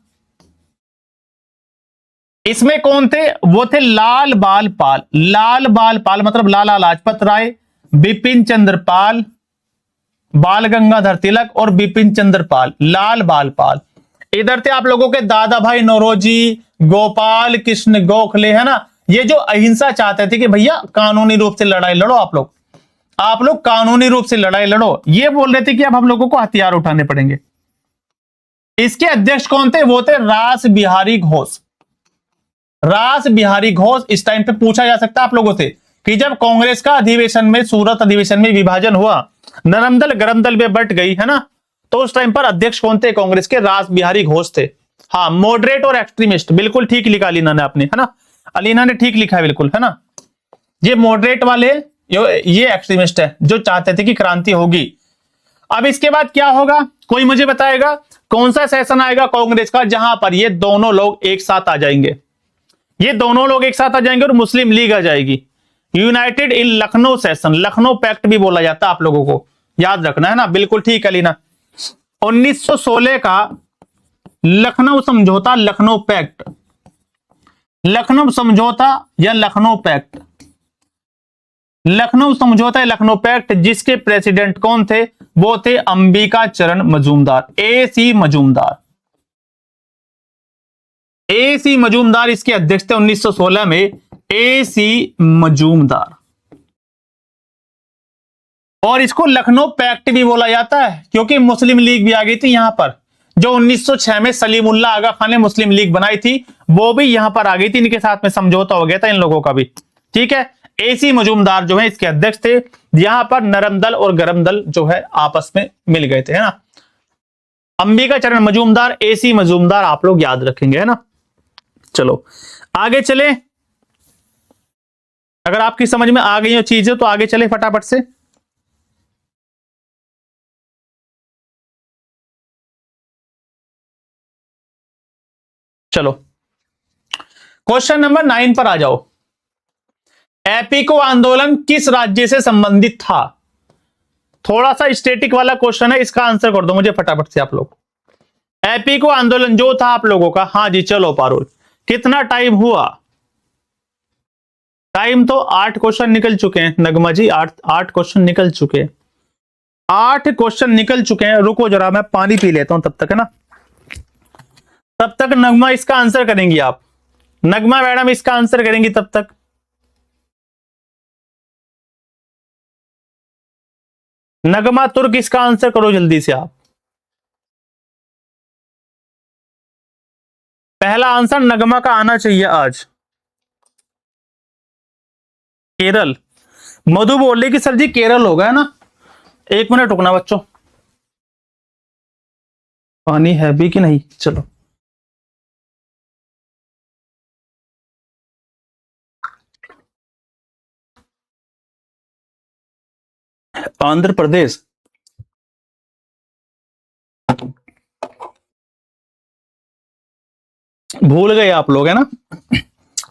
इसमें कौन थे? वो थे लाल बाल पाल। लाल बाल पाल मतलब लाला लाजपत राय, बिपिन चंद्र पाल, बाल गंगाधर तिलक और बिपिन चंद्र पाल, लाल बाल पाल। इधर थे आप लोगों के दादा भाई नौरोजी, गोपाल कृष्ण गोखले, है ना। ये जो अहिंसा चाहते थे कि भैया कानूनी रूप से लड़ाई लड़ो, आप लोग कानूनी रूप से लड़ाई लड़ो, ये बोल रहे थे कि अब हम लोगों को हथियार उठाने पड़ेंगे। इसके अध्यक्ष कौन थे? वो थे रास बिहारी घोष। रास बिहारी घोष। इस टाइम पे पूछा जा सकता है आप लोगों से कि जब कांग्रेस का अधिवेशन में, सूरत अधिवेशन में विभाजन हुआ, नरम दल गरम दल में बट गई, है ना, तो उस टाइम पर अध्यक्ष कौन थे कांग्रेस के? रास बिहारी घोष थे। हाँ, मॉडरेट और एक्सट्रीमिस्ट, बिल्कुल ठीक लिखा अलीना ने आपने, है ना, अलीना ने ठीक लिखा है बिल्कुल, है ना। ये मॉडरेट वाले, ये एक्सट्रीमिस्ट है जो चाहते थे कि क्रांति होगी। अब इसके बाद क्या होगा, कोई मुझे बताएगा कौन सा सेशन आएगा कांग्रेस का जहां पर ये दोनों लोग एक साथ आ जाएंगे? ये दोनों लोग एक साथ आ जाएंगे और मुस्लिम लीग आ जाएगी। United in Lucknow session, Lucknow pact भी बोला जाता है, आप लोगों को याद रखना है ना, बिल्कुल ठीक है लीना। 1916 का लखनऊ समझौता, लखनऊ पैक्ट, लखनऊ समझौता या लखनऊ पैक्ट, लखनऊ समझौता या लखनऊ पैक्ट, जिसके प्रेसिडेंट कौन थे? वो थे अंबिका चरण मजूमदार, AC मजूमदार। AC मजूमदार इसके अध्यक्ष थे 1916 में, AC मजूमदार। और इसको लखनऊ पैक्ट भी बोला जाता है क्योंकि मुस्लिम लीग भी आ गई थी यहां पर। जो 1906 में सलीमुल्लाह आगा खान ने मुस्लिम लीग बनाई थी, वो भी यहां पर आ गई थी, इनके साथ में समझौता हो गया था इन लोगों का भी, ठीक है। AC मजूमदार जो है इसके अध्यक्ष थे। यहां पर नरम दल और गरम दल जो है आपस में मिल गए थे, है ना। अंबिका चरण मजूमदार, AC मजूमदार, आप लोग याद रखेंगे, है ना। चलो आगे चले, अगर आपकी समझ में आ गई हो चीजें तो आगे चले फटाफट से। चलो क्वेश्चन नंबर 9 पर आ जाओ। एपीको आंदोलन किस राज्य से संबंधित था? थोड़ा सा स्टैटिक वाला क्वेश्चन है, इसका आंसर कर दो मुझे फटाफट से आप लोग। एपीको आंदोलन जो था आप लोगों का, हाँ जी चलो पारुल, कितना टाइम हुआ? टाइम तो 8 क्वेश्चन निकल चुके हैं नगमा जी, 8 क्वेश्चन निकल चुके हैं, 8 क्वेश्चन निकल चुके हैं। रुको जरा मैं पानी पी लेता हूं तब तक, है ना। तब तक नगमा इसका आंसर करेंगी आप, नगमा मैडम इसका आंसर करेंगी तब तक। नगमा तुर्क इसका आंसर करो जल्दी से आप। पहला आंसर नगमा का आना चाहिए आज। केरल। मधु बोल रही कि सर जी केरल होगा, है ना। 1 मिनट रुकना बच्चों, पानी है भी कि नहीं। चलो आंध्र प्रदेश, भूल गए आप लोग, है ना,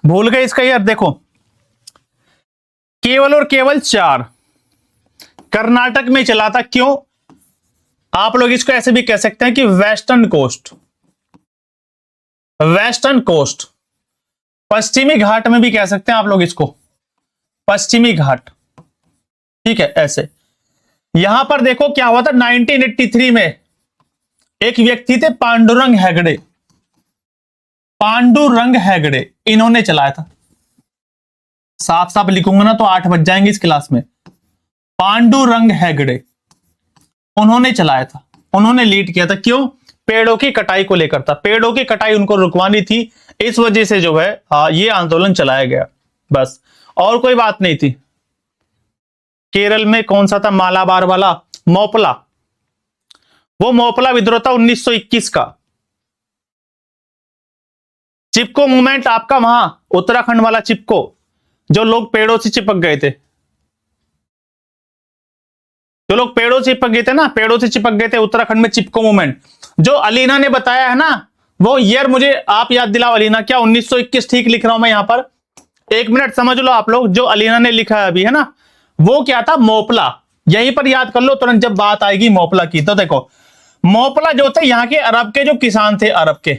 भूल गए इसका यार। देखो केवल और केवल 4 कर्नाटक में चला था। क्यों? आप लोग इसको ऐसे भी कह सकते हैं कि वेस्टर्न कोस्ट, वेस्टर्न कोस्ट, पश्चिमी घाट में भी कह सकते हैं आप लोग इसको, पश्चिमी घाट, ठीक है। ऐसे यहां पर देखो क्या हुआ था 1983 में, एक व्यक्ति थे पांडुरंग हेगड़े, पांडुरंग हेगड़े, इन्होंने चलाया था। साफ साफ लिखूंगा ना तो 8 बज जाएंगे इस क्लास में। पांडुरंग हेगड़े, उन्होंने चलाया था, उन्होंने लीड किया था। क्यों? पेड़ों की कटाई को लेकर था, पेड़ों की कटाई उनको रुकवानी थी, इस वजह से जो है ये आंदोलन चलाया गया, बस और कोई बात नहीं थी। केरल में कौन सा था मालाबार वाला? मोपला, वो मोपला विद्रोह था 1921 का। चिपको मूवमेंट आपका वहां उत्तराखंड वाला चिपको, जो लोग पेड़ों से चिपक गए थे, जो लोग पेड़ों से चिपक गए थे ना, पेड़ों से चिपक गए थे उत्तराखंड में, चिपको मूवमेंट। जो अलीना ने बताया है ना, वो ईयर मुझे आप याद दिलाओ। अलीना क्या 1921 ठीक लिख रहा हूं मैं यहां पर? एक मिनट समझ लो आप लोग, जो अलीना ने लिखा है अभी है ना, वो क्या था? मोपला। यहीं पर याद कर लो तुरंत जब बात आएगी मोपला की। तो देखो मोपला जो थे यहाँ के अरब के जो किसान थे, अरब के,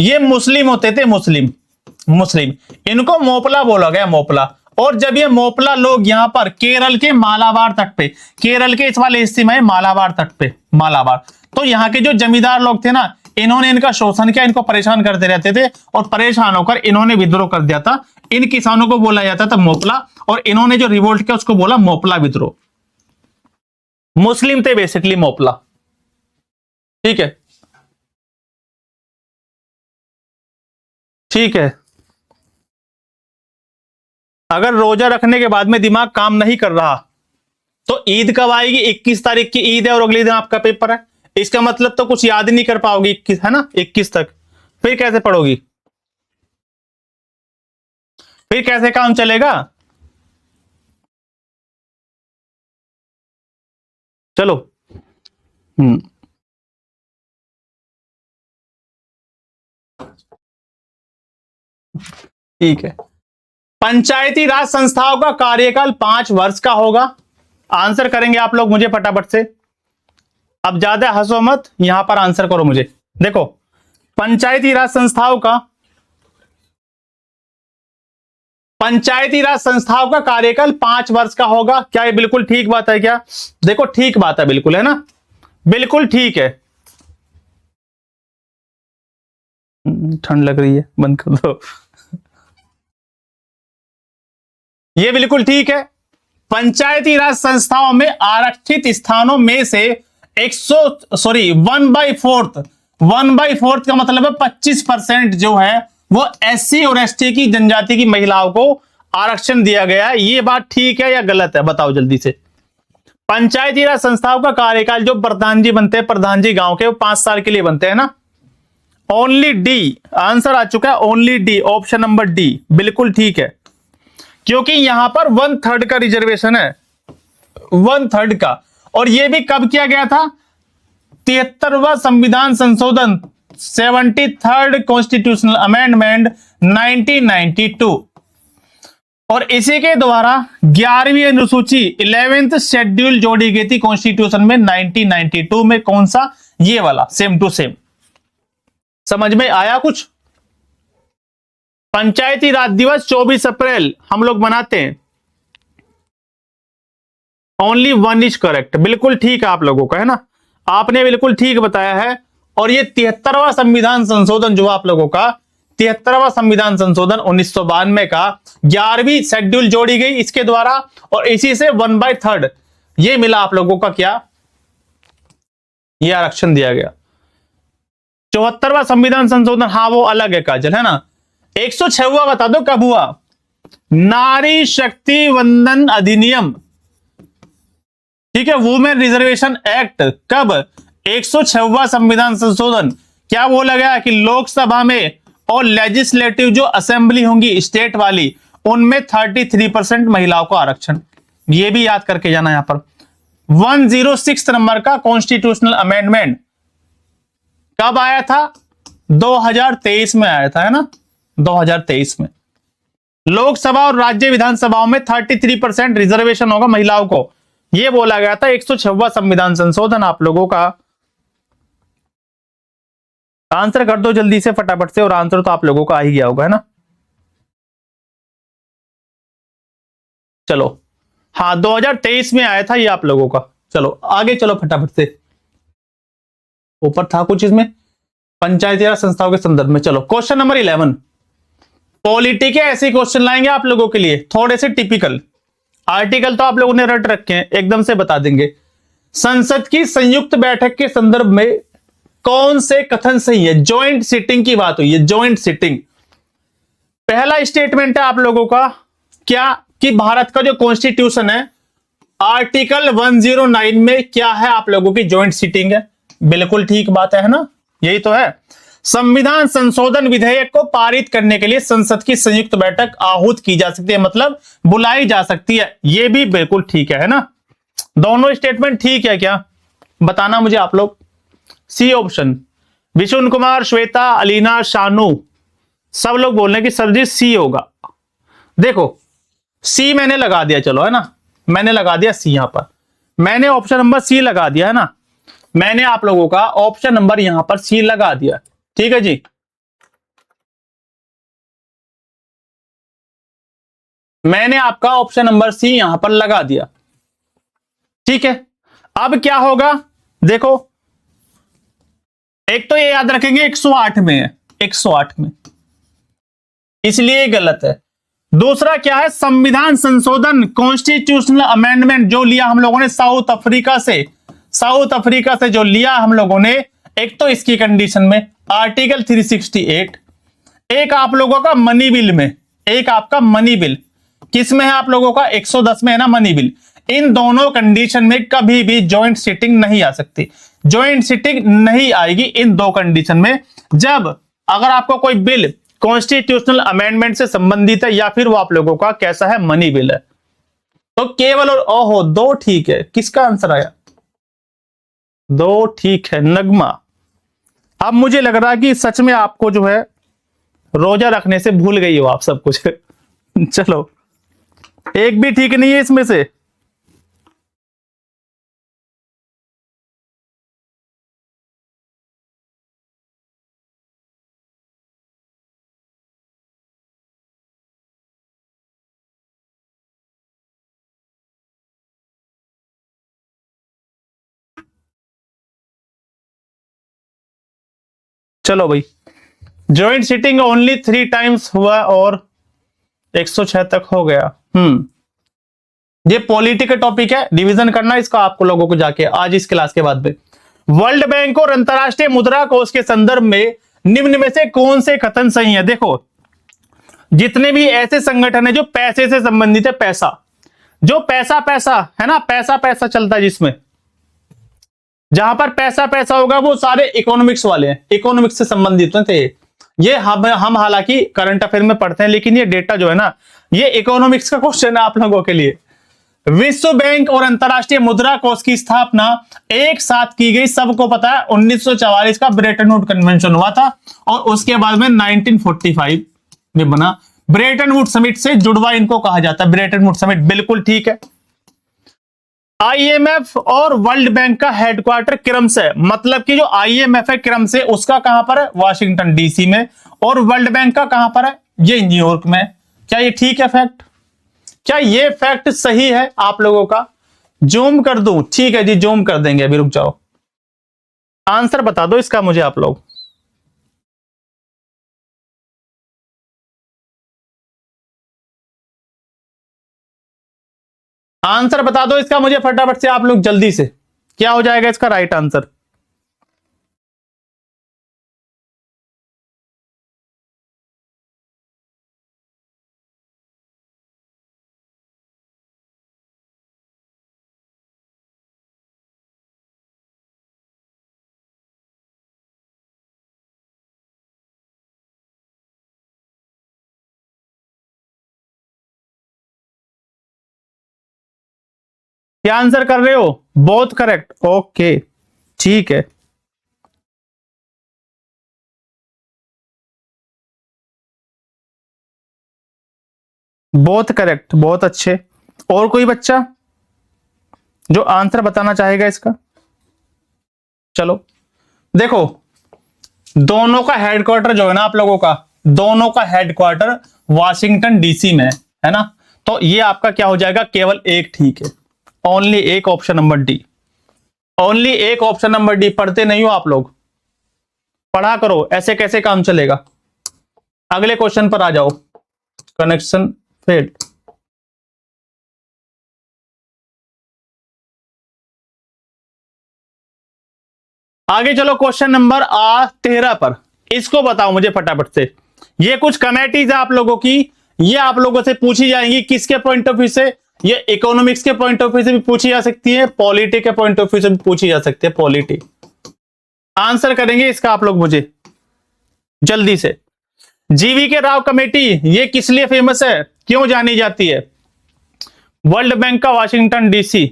ये मुस्लिम होते थे, मुस्लिम, इनको मोपला बोला गया, मोपला। और जब ये मोपला लोग यहां पर केरल के मालाबार तट पे, केरल के इस वाले हिस्से में मालाबार तट पे, मालाबार, तो यहाँ के जो जमींदार लोग थे ना, इन्होंने इनका शोषण किया, इनको परेशान करते रहते थे, और परेशान होकर इन्होंने विद्रोह कर दिया था। इन किसानों को बोला जाता था मोपला, और इन्होंने जो रिवोल्ट किया उसको बोला मोपला विद्रोह। मुस्लिम थे बेसिकली मोपला, ठीक है, ठीक है। अगर रोजा रखने के बाद में दिमाग काम नहीं कर रहा तो ईद कब आएगी? 21 तारीख की ईद है और अगले दिन आपका पेपर है, इसका मतलब तो कुछ याद ही नहीं कर पाओगी 21, है ना, 21 तक। फिर कैसे पढ़ोगी? फिर कैसे काम चलेगा? चलो ठीक है। पंचायती राज संस्थाओं का कार्यकाल 5 वर्ष का होगा। आंसर करेंगे आप लोग मुझे फटाफट से, अब ज्यादा हंसो मत, यहां पर आंसर करो मुझे। देखो पंचायती राज संस्थाओं का कार्यकाल 5 वर्ष का होगा। क्या ये बिल्कुल ठीक बात है क्या? देखो ठीक बात है, बिल्कुल, है ना, बिल्कुल ठीक है। ठंड लग रही है, बंद कर दो। ये बिल्कुल ठीक है। पंचायती राज संस्थाओं में आरक्षित स्थानों में से 1/4 का मतलब है 25% जो है वो SC और ST की जनजाति की महिलाओं को आरक्षण दिया गया है। ये बात ठीक है या गलत है? बताओ जल्दी से। पंचायती राज संस्थाओं का कार्यकाल, जो प्रधान जी बनते हैं, प्रधान जी गांव के, वो 5 साल के लिए बनते हैं ना। ओनली डी आंसर आ चुका है, only D, option number D बिल्कुल ठीक है, क्योंकि यहां पर 1/3 का रिजर्वेशन है, 1/3 का। और यह भी कब किया गया था? 73वां संविधान संशोधन, 73rd कॉन्स्टिट्यूशनल अमेंडमेंट 1992, और इसी के द्वारा 11वीं अनुसूची 11th शेड्यूल जोड़ी गई थी कॉन्स्टिट्यूशन में 1992 में। कौन सा? ये वाला, सेम टू सेम। समझ में आया कुछ? पंचायती राज दिवस 24 अप्रैल हम लोग मनाते हैं। ओनली 1 इज करेक्ट, बिल्कुल ठीक है आप लोगों का, है ना, आपने बिल्कुल ठीक बताया है। और ये 73वां संविधान संशोधन जो आप लोगों का, 73वां संविधान संशोधन 1992 का 11वीं शेड्यूल जोड़ी गई इसके द्वारा, और इसी से 1/3 ये मिला आप लोगों का, क्या? ये आरक्षण दिया गया। 74वां संविधान संशोधन, हाँ वो अलग है काजल, है ना। 106वां बता दो कब हुआ? नारी शक्ति वंदन अधिनियम, ठीक है, वुमेन रिजर्वेशन एक्ट। कब? 106वां संविधान संशोधन। क्या बोला गया कि लोकसभा में और लेजिस्लेटिव जो असेंबली होंगी स्टेट वाली, उनमें 33% महिलाओं को आरक्षण। ये भी याद करके जाना यहां पर। 106 नंबर का कॉन्स्टिट्यूशनल अमेंडमेंट कब आया था? 2023 में आया था, है ना, 2023 में। लोकसभा और राज्य विधानसभाओं में 33% रिजर्वेशन होगा महिलाओं को, यह बोला गया था। 106वां संविधान संशोधन आप लोगों का। आंसर कर दो जल्दी से फटाफट से, और आंसर तो आप लोगों का आ ही गया होगा, है ना। चलो हाँ 2023 में आया था ये आप लोगों का। चलो आगे चलो फटाफट से, ऊपर था कुछ इसमें पंचायती राज संस्थाओं के संदर्भ में। चलो क्वेश्चन नंबर 11, पॉलिटी के ऐसे क्वेश्चन लाएंगे आप लोगों के लिए थोड़े से टिपिकल। आर्टिकल तो आप लोगों ने रट रखे हैं, एकदम से बता देंगे। संसद की संयुक्त बैठक के संदर्भ में कौन से कथन सही है? ज्वाइंट सिटिंग की बात हुई है, ज्वाइंट सिटिंग। पहला स्टेटमेंट है आप लोगों का क्या कि भारत का जो कॉन्स्टिट्यूशन है आर्टिकल 109 में क्या है आप लोगों की ज्वाइंट सिटिंग है। बिल्कुल ठीक बात है ना, यही तो है। संविधान संशोधन विधेयक को पारित करने के लिए संसद की संयुक्त बैठक आहूत की जा सकती है, मतलब बुलाई जा सकती है, यह भी बिल्कुल ठीक है ना। दोनों स्टेटमेंट ठीक है क्या, बताना मुझे आप लोग। सी ऑप्शन, विशुन कुमार, श्वेता, अलीना, शानू, सब लोग बोल रहे हैं कि सर जी सी होगा। देखो सी मैंने लगा दिया, चलो है ना, मैंने लगा दिया सी, यहां पर मैंने ऑप्शन नंबर सी लगा दिया है ना, मैंने आप लोगों का ऑप्शन नंबर यहां पर सी लगा दिया, ठीक है जी। मैंने आपका ऑप्शन नंबर सी यहां पर लगा दिया, ठीक है। अब क्या होगा देखो, एक तो ये याद रखेंगे 108 में है, 108 में, इसलिए गलत है। दूसरा क्या है, संविधान संशोधन कॉन्स्टिट्यूशनल अमेंडमेंट जो लिया हम लोगों ने साउथ अफ्रीका से, साउथ अफ्रीका से जो लिया हम लोगों ने, एक तो इसकी कंडीशन में आर्टिकल 368, एक आप लोगों का मनी बिल में, एक आपका मनी बिल किस में है आप लोगों का 110 में है ना मनी बिल। इन दोनों कंडीशन में कभी भी जॉइंट सिटिंग नहीं आ सकती, जॉइंट सिटिंग नहीं आएगी इन दो कंडीशन में। जब अगर आपको कोई बिल कॉन्स्टिट्यूशनल अमेंडमेंट से संबंधित है या फिर वो आप लोगों का कैसा है मनी बिल है, तो केवल और ओहो दो ठीक है। किसका आंसर आया, दो ठीक है, नगमा। अब मुझे लग रहा है कि सच में आपको जो है रोजा रखने से भूल गई हो आप सब कुछ चलो एक भी ठीक नहीं है इसमें से। चलो भाई, ज्वाइंट सिटिंग ओनली 3 टाइम्स हुआ और 106 तक हो गया। ये पॉलिटी का टॉपिक है, रिवीजन करना इसका आपको लोगों को जाके आज इस क्लास के बाद में। वर्ल्ड बैंक और अंतरराष्ट्रीय मुद्रा कोष के संदर्भ में निम्न में से कौन से कथन सही है? देखो जितने भी ऐसे संगठन है जो पैसे से संबंधित है, पैसा जो पैसा पैसा है ना, पैसा पैसा चलता है, जिसमें जहां पर पैसा पैसा होगा वो सारे इकोनॉमिक्स वाले हैं, इकोनॉमिक्स से संबंधित थे ये। हम हालांकि करंट अफेयर में पढ़ते हैं, लेकिन ये डेटा जो है ना ये इकोनॉमिक्स का क्वेश्चन है आप लोगों के लिए। विश्व बैंक और अंतरराष्ट्रीय मुद्रा कोष की स्थापना एक साथ की गई, सबको पता है 1944 का ब्रेटन वुड कन्वेंशन हुआ था और उसके बाद में 1945 में बना। ब्रेटन वुड समिट से जुड़वा इनको कहा जाता है, ब्रेटन वुड समिट, बिल्कुल ठीक है। आईएमएफ और वर्ल्ड बैंक का हेडक्वार्टर क्रमशः, मतलब कि जो आईएमएफ है क्रमशः उसका कहां पर है, वाशिंगटन डीसी में, और वर्ल्ड बैंक का कहां पर है, ये न्यूयॉर्क में। क्या ये ठीक है फैक्ट? क्या ये फैक्ट सही है आप लोगों का? जूम कर दूं? ठीक है जी, जूम कर देंगे, अभी रुक जाओ। आंसर बता दो इसका मुझे आप लोग। आंसर बता दो इसका मुझे फटाफट से आप लोग जल्दी से, क्या हो जाएगा इसका राइट आंसर? क्या आंसर कर रहे हो? बहुत करेक्ट, ओके ठीक है। बहुत करेक्ट, बहुत अच्छे। और कोई बच्चा जो आंसर बताना चाहेगा इसका? चलो देखो, दोनों का हेडक्वार्टर जो है ना आप लोगों का, दोनों का हेडक्वार्टर वाशिंगटन डीसी में है ना, तो ये आपका क्या हो जाएगा, केवल एक ठीक है, ओनली एक, ऑप्शन नंबर डी, ओनली एक, ऑप्शन नंबर डी। पढ़ते नहीं हो आप लोग, पढ़ा करो, ऐसे कैसे काम चलेगा। अगले क्वेश्चन पर आ जाओ। Connection failed. आगे चलो क्वेश्चन नंबर 13 पर, इसको बताओ मुझे फटाफट से। ये कुछ कमेटीज है आप लोगों की, ये आप लोगों से पूछी जाएंगी किसके पॉइंट ऑफ व्यू से, ये इकोनॉमिक्स के पॉइंट ऑफ व्यू से भी पूछी जा सकती है, पॉलिटी के पॉइंट ऑफ व्यू से भी पूछी जा सकती है। पॉलिटी आंसर करेंगे इसका आप लोग मुझे जल्दी से। जीवी के राव कमेटी ये किस लिए फेमस है, क्यों जानी जाती है? वर्ल्ड बैंक का वाशिंगटन डीसी।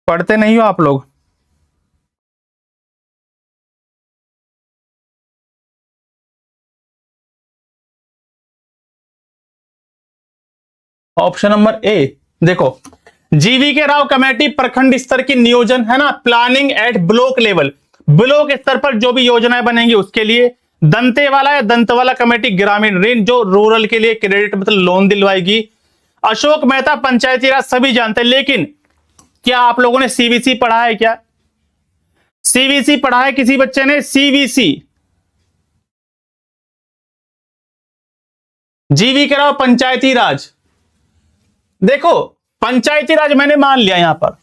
पढ़ते नहीं हो आप लोग? ऑप्शन नंबर ए देखो, जीवी के राव कमेटी प्रखंड स्तर की नियोजन है ना, planning at block level, block स्तर पर जो भी योजनाएं बनेंगी उसके लिए। दंतेवाला या दंतवाला कमेटी ग्रामीण ऋण, जो रूरल के लिए क्रेडिट मतलब लोन दिलवाएगी। अशोक मेहता पंचायती राज सभी जानते हैं, लेकिन क्या आप लोगों ने सीवीसी पढ़ा है? क्या सीवीसी पढ़ा है किसी बच्चे ने? सीवीसी, जीवी के राव पंचायती राज। देखो पंचायती राज मैंने मान लिया, यहां पर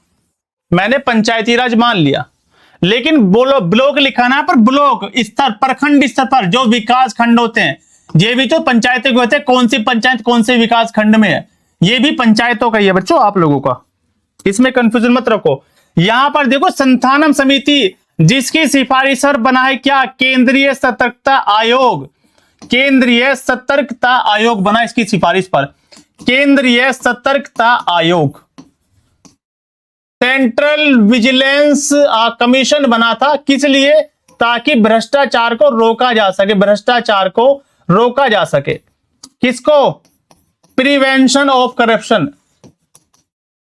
मैंने पंचायती राज मान लिया, लेकिन बोलो ब्लॉक लिखा ना, पर ब्लॉक स्तर प्रखंड स्तर पर जो विकास खंड होते हैं, ये भी तो पंचायतों के होते हैं। कौन सी पंचायत कौन से विकास खंड में है, ये भी पंचायतों का ही है बच्चों आप लोगों का, इसमें कंफ्यूजन मत रखो। यहां पर देखो संस्थानम समिति जिसकी सिफारिश पर बना है क्या, केंद्रीय सतर्कता आयोग, केंद्रीय सतर्कता आयोग बना इसकी सिफारिश पर, केंद्रीय सतर्कता आयोग, सेंट्रल विजिलेंस कमीशन बना था, किस लिए? ताकि भ्रष्टाचार को रोका जा सके, भ्रष्टाचार को रोका जा सके। किसको? Prevention of corruption,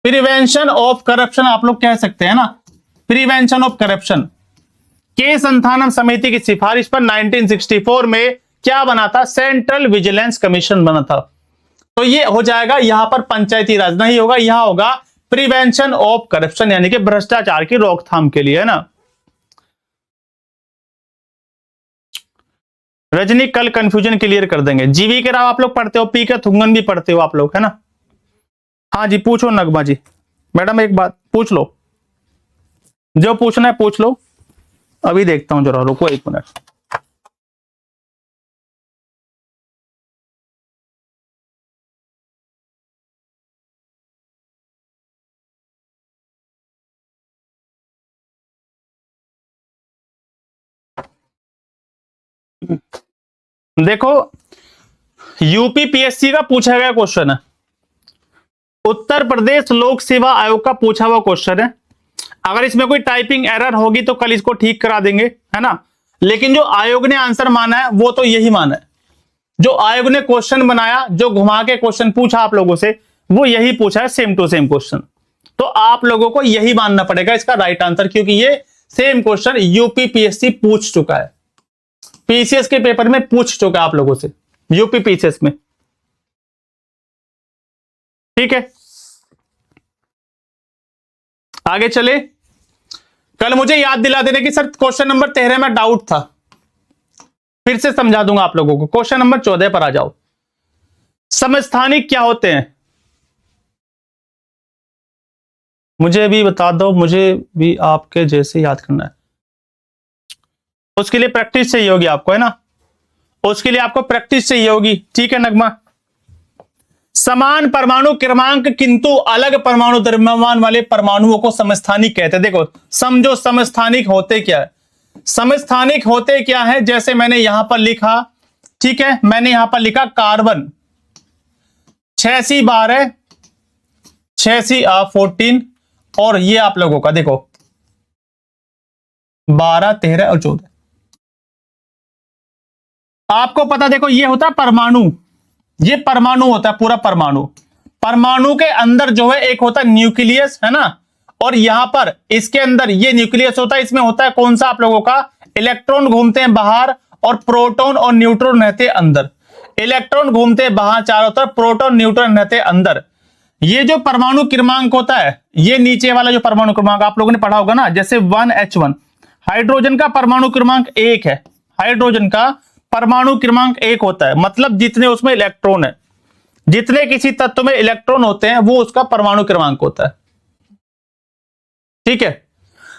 prevention of corruption आप लोग कह सकते हैं ना, प्रिवेंशन ऑफ करप्शन। के संस्थानम समिति की सिफारिश पर 1964 में क्या बना था? सेंट्रल विजिलेंस कमीशन बना था। तो ये हो जाएगा, यहां पर पंचायती राज नहीं होगा, यहां होगा प्रिवेंशन ऑफ करप्शन, यानी कि भ्रष्टाचार की रोकथाम के लिए, है ना। रजनी कल कंफ्यूजन क्लियर कर देंगे। जीवी के राव आप लोग पढ़ते हो, पी के थुंगन भी पढ़ते हो आप लोग, है ना। हाँ जी पूछो नगमा जी। मैडम एक बात पूछ लो, जो पूछना है पूछ लो, अभी देखता हूं, जरा रुको 1 मिनट। देखो यूपी पीएससी का पूछा गया क्वेश्चन है, उत्तर प्रदेश लोक सेवा आयोग का पूछा हुआ क्वेश्चन है। अगर इसमें कोई टाइपिंग एरर होगी तो कल इसको ठीक करा देंगे, है ना। लेकिन जो आयोग ने आंसर माना है वो तो यही माना है, जो आयोग ने क्वेश्चन बनाया, जो घुमा के क्वेश्चन पूछा आप लोगों से, वो यही पूछा है, सेम टू सेम क्वेश्चन। तो आप लोगों को यही मानना पड़ेगा इसका राइट आंसर, क्योंकि ये सेम क्वेश्चन यूपी पीएससी पूछ चुका है, पीसीएस के पेपर में पूछ चुका है आप लोगों से, यूपी पीसीएस में। ठीक है आगे चले। कल मुझे याद दिला देने की सर क्वेश्चन नंबर 13 में डाउट था, फिर से समझा दूंगा आप लोगों को। क्वेश्चन नंबर 14 पर आ जाओ। समस्थानिक क्या होते हैं? मुझे भी बता दो, मुझे भी आपके जैसे याद करना है। उसके लिए प्रैक्टिस चाहिए होगी आपको, है ना, उसके लिए आपको प्रैक्टिस चाहिए होगी। ठीक है नगमा। समान परमाणु क्रमांक किंतु अलग परमाणु द्रव्यमान वाले परमाणुओं को समस्थानिक कहते हैं। देखो समझो समस्थानिक होते क्या है, समस्थानिक होते क्या है, जैसे मैंने यहां पर लिखा, ठीक है, मैंने यहां पर लिखा कार्बन 6C12 6C14, और ये आप लोगों का देखो 12 13 और 14। आपको पता देखो ये होता है परमाणु, ये परमाणु होता है पूरा परमाणु। परमाणु के अंदर जो है एक होता है न्यूक्लियस, है ना, और यहां पर इसके अंदर ये न्यूक्लियस होता है, इसमें होता है कौन सा आप लोगों का, इलेक्ट्रॉन घूमते हैं बाहर और प्रोटॉन और न्यूट्रॉन रहते हैं अंदर। इलेक्ट्रॉन घूमते हैं बाहर चारों तरफ, प्रोटॉन न्यूट्रॉन रहते हैं अंदर। ये जो परमाणु क्रमांक होता है, ये नीचे वाला जो परमाणु क्रमांक आप लोगों ने पढ़ा होगा ना, जैसे 1H1, हाइड्रोजन का परमाणु क्रमांक 1 है, हाइड्रोजन का परमाणु क्रमांक 1 होता है, मतलब जितने उसमें इलेक्ट्रॉन है, जितने किसी तत्व में इलेक्ट्रॉन होते हैं वो उसका परमाणु क्रमांक होता है, ठीक है,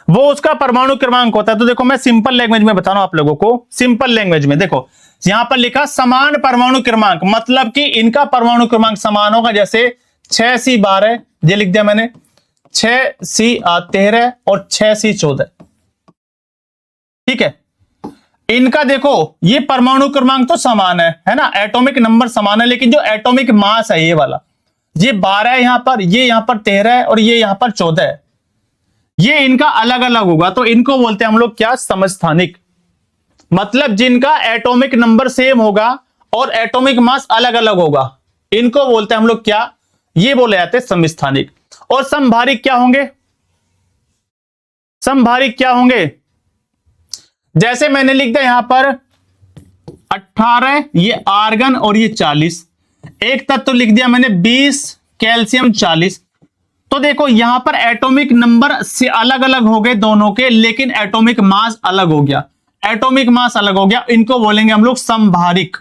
वो उसका परमाणु क्रमांक होता है। तो देखो मैं सिंपल लैंग्वेज में बता रहा हूं आप लोगों को, सिंपल लैंग्वेज में देखो यहां पर लिखा समान परमाणु क्रमांक, मतलब कि इनका परमाणु क्रमांक समान होगा। जैसे 6C12 ये लिख दिया मैंने, 6C13 और 6C14, ठीक है। इनका देखो ये परमाणु क्रमांक तो समान है ना, एटॉमिक नंबर समान है, लेकिन जो एटॉमिक मास है ये वाला, ये 12 है यहां पर, ये यहां पर 13 है और ये यहां पर 14 है, ये इनका अलग अलग होगा। तो इनको बोलते हैं हम लोग क्या, समस्थानिक, मतलब जिनका एटॉमिक नंबर सेम होगा और एटॉमिक मास अलग अलग होगा, इनको बोलते हैं हम लोग क्या, ये बोले जाते हैं समस्थानिक। और समभारिक क्या होंगे, समभारिक क्या होंगे, जैसे मैंने लिख दिया यहां पर 18 ये आर्गन और ये 40, एक तत्व लिख दिया मैंने 20 कैल्शियम 40। तो देखो यहां पर एटॉमिक नंबर से अलग अलग हो गए दोनों के, लेकिन एटॉमिक मास अलग हो गया, एटॉमिक मास अलग हो गया, इनको बोलेंगे हम लोग समभारिक,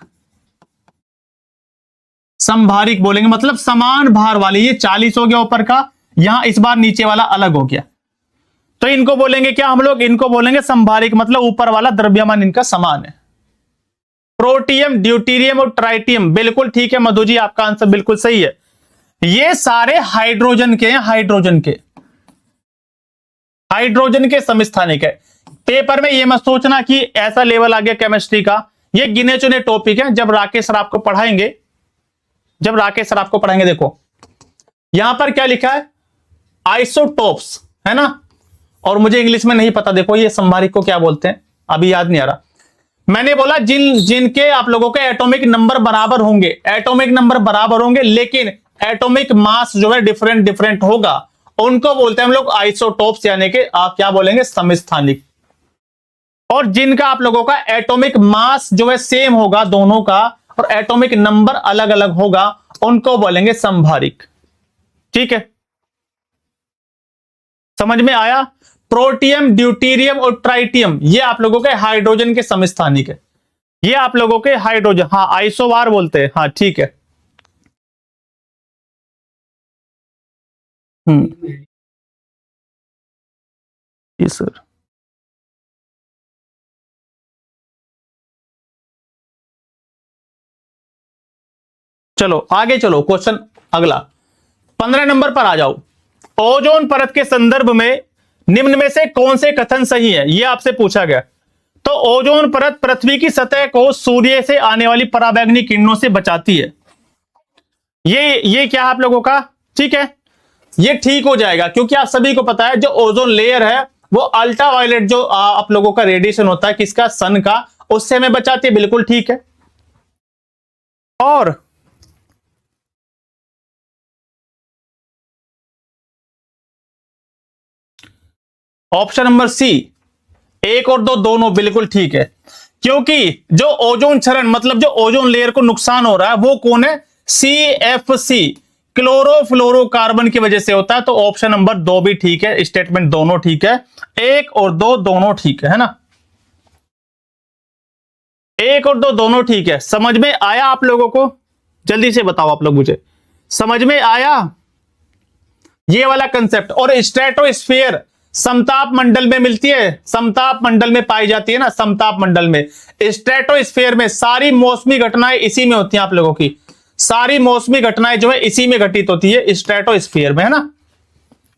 समभारिक बोलेंगे, मतलब समान भार वाले, ये 40 हो गया ऊपर का, यहां इस बार नीचे वाला अलग हो गया, तो इनको बोलेंगे क्या हम लोग, इनको बोलेंगे समभारिक, मतलब ऊपर वाला द्रव्यमान इनका समान है। प्रोटियम, ड्यूटेरियम और ट्राइटियम, बिल्कुल ठीक है मधु जी, आपका आंसर बिल्कुल सही है। ये सारे हाइड्रोजन के हैं, हाइड्रोजन के, हाइड्रोजन के समस्थानिक है। पेपर में ये मत सोचना कि ऐसा लेवल आ गया केमिस्ट्री का, ये गिने चुने टॉपिक है, जब राकेश सर आपको पढ़ाएंगे, जब राकेश सर आपको पढ़ाएंगे। देखो यहां पर क्या लिखा है, आइसोटोप्स, है ना, और मुझे इंग्लिश में नहीं पता, देखो ये समभारिक को क्या बोलते हैं, अभी याद नहीं आ रहा। मैंने बोला जिनके आप लोगों के एटॉमिक नंबर बराबर होंगे, एटॉमिक नंबर बराबर होंगे, लेकिन एटॉमिक मास जो है डिफरेंट डिफरेंट होगा, उनको बोलते हैं हम लोग आइसोटोप्स, यानी कि आप क्या बोलेंगे, समस्थानिक। और जिनका आप लोगों का एटॉमिक मास जो है सेम होगा दोनों का, और एटॉमिक नंबर अलग अलग होगा, उनको बोलेंगे समभारिक, ठीक है, समझ में आया। प्रोटियम, ड्यूटेरियम और ट्राइटियम ये आप लोगों के हाइड्रोजन के समस्थानिक है, ये आप लोगों के हाइड्रोजन, हाँ आइसोबार बोलते हैं, हाँ ठीक है। Yes sir. चलो आगे चलो, क्वेश्चन अगला 15 नंबर पर आ जाओ। ओजोन परत के संदर्भ में निम्न में से कौन से कथन सही है, यह आपसे पूछा गया। तो ओजोन परत पृथ्वी की सतह को सूर्य से आने वाली पराबैंगनी किरणों से बचाती है, ये क्या आप लोगों का, ठीक है, ये ठीक हो जाएगा, क्योंकि आप सभी को पता है जो ओजोन लेयर है वो अल्ट्रावायलेट जो आप लोगों का रेडिएशन होता है, किसका, सन का, उससे हमें बचाती है, बिल्कुल ठीक है। और ऑप्शन नंबर सी 1 और 2 दोनों बिल्कुल ठीक है, क्योंकि जो ओजोन क्षरण, मतलब जो ओजोन लेयर को नुकसान हो रहा है वो कौन है, CFC, क्लोरोफ्लोरोकार्बन की वजह से होता है। तो ऑप्शन नंबर 2 भी ठीक है, स्टेटमेंट दोनों ठीक है, 1 और 2 दोनों ठीक है ना, 1 और 2 दोनों ठीक है। समझ में आया आप लोगों को, जल्दी से बताओ आप लोग मुझे, समझ में आया ये वाला कंसेप्ट। और स्ट्रेटोस्फीयर समताप मंडल में मिलती है, समताप मंडल में पाई जाती है ना, समताप मंडल में, स्ट्रेटोस्फीयर में सारी मौसमी घटनाएं इसी में होती हैं, आप लोगों की सारी मौसमी घटनाएं जो है इसी में घटित होती है, स्ट्रेटोस्फीयर में, है ना,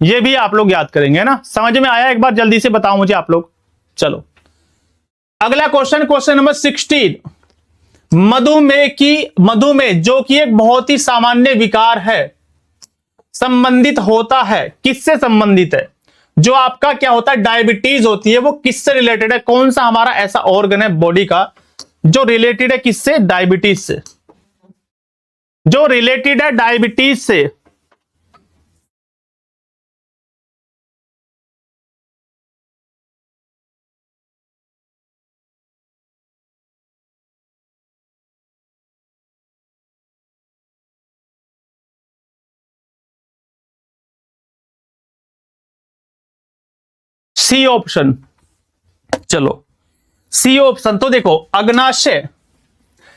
ये भी आप लोग याद करेंगे, है ना। समझ में आया, एक बार जल्दी से बताओ मुझे आप लोग। चलो अगला क्वेश्चन, क्वेश्चन नंबर 16। मधुमेह जो कि एक बहुत ही सामान्य विकार है, संबंधित होता है, किससे संबंधित है, जो आपका क्या होता है डायबिटीज होती है, वो किससे रिलेटेड है, कौन सा हमारा ऐसा ऑर्गन है बॉडी का जो रिलेटेड है किससे, डायबिटीज से, जो रिलेटेड है डायबिटीज से, सी ऑप्शन। चलो सी ऑप्शन। तो देखो अग्नाशय,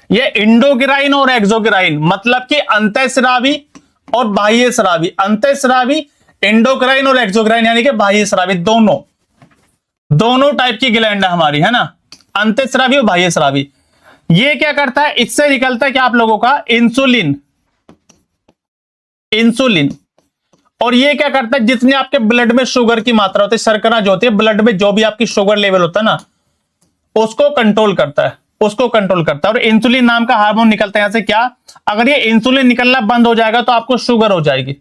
ये इंडोगिराइन और एक्सोगिराइन, मतलब कि अंतःस्रावी और बाह्य स्रावी, अंतःस्रावी इंडोग्राइन और एक्सोग्राइन यानी कि बाह्य स्रावी, दोनों टाइप की ग्लैंड है हमारी, है ना, अंतःस्रावी और बाह्य स्रावी। ये क्या करता है, इससे निकलता है क्या आप लोगों का इंसुलिन, और ये क्या करता है, जितने आपके ब्लड में शुगर की मात्रा होती है, शर्करा जो होती है ब्लड में, जो भी आपकी शुगर लेवल होता है ना, उसको कंट्रोल करता है, और इंसुलिन नाम का हार्मोन निकलता है यहां से। क्या, अगर ये इंसुलिन निकलना बंद हो जाएगा तो आपको शुगर हो जाएगी,